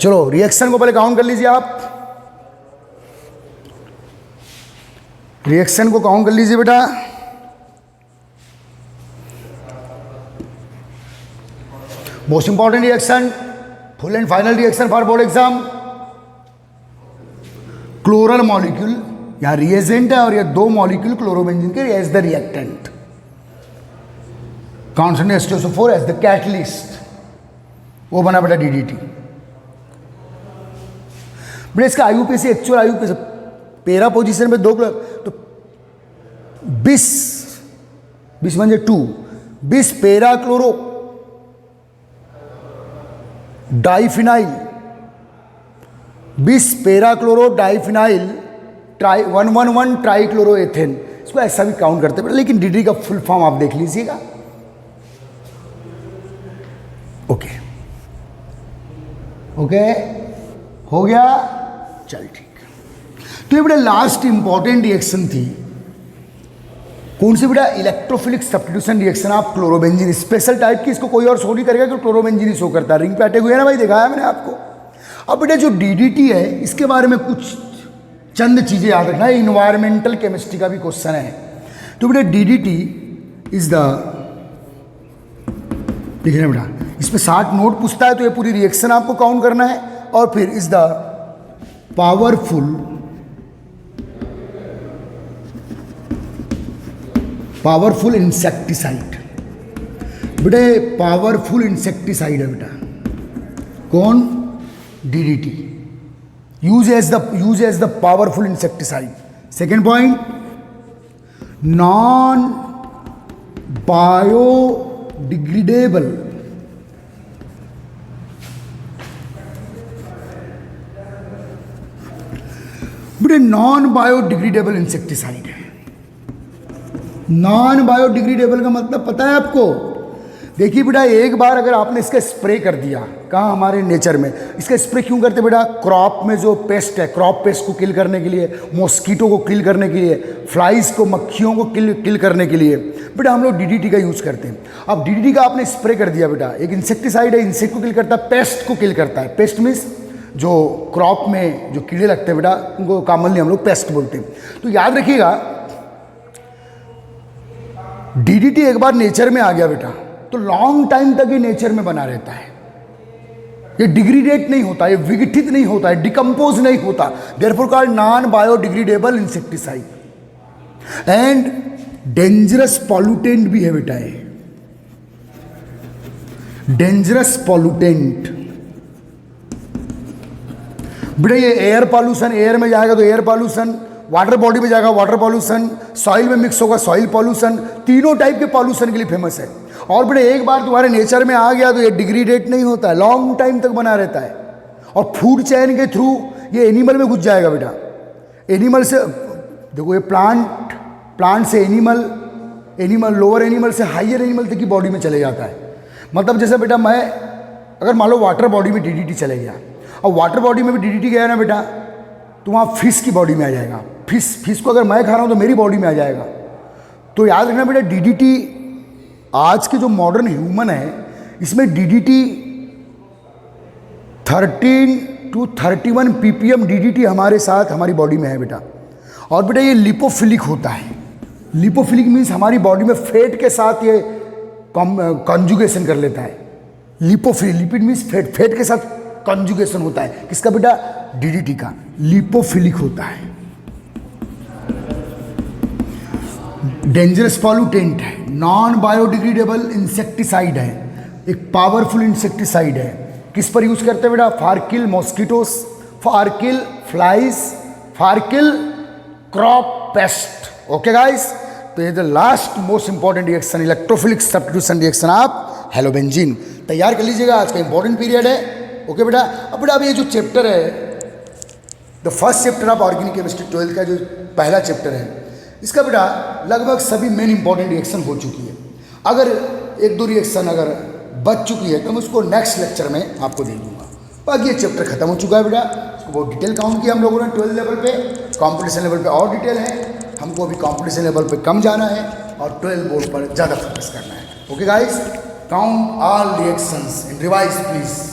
चलो रिएक्शन को पहले काउंट कर लीजिए आप, रिएक्शन को काउंट कर लीजिए बेटा। Most important reaction, full and final reaction for board exam, chloral molecule यहां रिएजेंट है और ये दो मॉलिक्यूल क्लोरोबेंजीन के as the reactant, concentrated H2SO4 as the catalyst, वो बना बेटा DDT। बेटा इसका IUPAC, actual IUPAC para position में 2 तो 20 म्हणजे 20 पेरा क्लोरो डाइफिनाइल, 20 पेरा क्लोरो डाइफिनाइल 111 ट्राइक्लोरोएथेन, इसको ऐसा भी काउंट करते हैं, लेकिन DDT का फुल फॉर्म आप देख लीजिएगा। ओके ओके, हो गया, चल ठीक। तो ये बेटा लास्ट इंपॉर्टेंट रिएक्शन थी, कौन सी बेटा, electrophilic substitution reaction of chlorobenzene, special type की, इसको कोई और शो नहीं करेगा कि क्लोरोबेंजीन ही शो करता है, रिंग पे अटैक हुए ना भाई, दिखाया मैंने आपको। अब बेटा जो DDT है इसके बारे में कुछ चंद चीजें याद रखना है, इन्वायरमेंटल केमिस्ट्री का भी क्वेश्चन है। तो बेटा DDT इज द, देखिए बेटा इसमें 60 नोट पूछता है, तो ये पूरी रिएक्शन आपको काउंट करना है, और फिर इज द पावरफुल इंसेक्टिसाइड, बेटा ये पावरफुल इंसेक्टिसाइड है बेटा, कौन, DDT, use as the powerful insecticide. Second point, non biodegradable, बेटे नॉन बायोडिग्रेडेबल इंसेक्टिसाइड है। नॉन बायोडिग्रेडेबल का मतलब पता है आपको, देखिए बेटा एक बार अगर आपने इसका स्प्रे कर दिया, कहाँ, हमारे नेचर में, इसका स्प्रे क्यों करते बेटा, क्रॉप में जो पेस्ट है, क्रॉप पेस्ट को किल करने के लिए, मॉस्किटो को किल करने के लिए, फ्लाइज को, मक्खियों को किल करने के लिए बेटा हम लोग DDT का यूज़ करते हैं। अब DDT का आपने स्प्रे कर दिया बेटा, एक इंसेक्टिसाइड है, इंसेक्ट को किल करता है, पेस्ट को किल करता है, पेस्ट मीन्स जो क्रॉप में जो कीड़े लगते हैं बेटा, उनको कॉमनली हम लोग पेस्ट बोलते हैं। तो याद रखिएगा DDT एक बार नेचर में आ गया बेटा, तो लॉन्ग टाइम तक ये नेचर में बना रहता है, ये डिग्रेडेट नहीं होता, ये विघटित नहीं होता है, डिकम्पोज नहीं होता, therefore called non biodegradable insecticide. And dangerous pollutant भी है बेटा, ये डेंजरस पॉल्यूटेंट, बेटा ये एयर पॉल्यूशन, एयर में जाएगा तो एयर पॉल्यूशन, वाटर बॉडी में जाएगा वाटर पॉल्यूशन, सॉइल में मिक्स होगा सॉइल पॉल्यूशन, तीनों टाइप के पॉल्यूशन के लिए फेमस है। और बेटा एक बार तुम्हारे नेचर में आ गया तो ये डिग्रेडेट नहीं होता है, लॉन्ग टाइम तक बना रहता है, और फूड चेन के थ्रू ये एनिमल में घुस जाएगा बेटा। एनिमल से देखो, ये प्लांट से एनिमल लोअर एनिमल से हाइयर एनिमल तक की बॉडी में चले जाता है। मतलब जैसे बेटा मैं अगर मान लो वाटर बॉडी में DDT चले गया, और वाटर बॉडी में भी DDT गया ना बेटा, तो वहाँ फिश की बॉडी में आ जाएगा, फिश को अगर मैं खा रहा हूँ तो मेरी बॉडी में आ जाएगा। तो याद रखना बेटा DDT, आज के जो मॉडर्न ह्यूमन है इसमें DDT 13 to 31 ppm DDT हमारे साथ हमारी बॉडी में है बेटा। और बेटा ये लिपोफिलिक होता है, लिपोफिलिक मीन्स हमारी बॉडी में फैट के साथ ये कॉन्जुगेशन कर लेता है। लिपोफिलिक, लिपिड मीन्स फैट के साथ कॉन्जुगेशन होता है, किसका बेटा, DDT का, लिपोफिलिक होता है। डेंजरस पॉल्यूटेंट है, नॉन बायोडिग्रेडेबल इंसेक्टिसाइड है, एक पावरफुल इंसेक्टिसाइड है। किस पर यूज करते हैं बेटा, for kill mosquitoes, for kill flies, for kill crop pest. Okay guys, तो ये the last most important reaction, electrophilic substitution reaction of halobenzene. तैयार कर लीजिएगा, आज का इंपॉर्टेंट पीरियड है, ओके बेटा। अब बेटा अब ये जो चैप्टर है, the first chapter of organic chemistry 12th का जो पहला चैप्टर है, इसका बेटा लगभग सभी मेन इंपॉर्टेंट रिएक्शन हो चुकी है। अगर एक दो रिएक्शन अगर बच चुकी है तो मैं उसको नेक्स्ट लेक्चर में आपको दे दूंगा। बाकी ये चैप्टर खत्म हो चुका है बेटा, इसको बहुत डिटेल काउंट किया हम लोगों ने 12th लेवल पे। कॉम्पिटिशन लेवल पे और डिटेल है, हमको अभी कॉम्पिटिशन लेवल पे कम जाना है और 12 बोर्ड पर ज़्यादा फोकस करना है। Okay guys, count all reactions and revise please.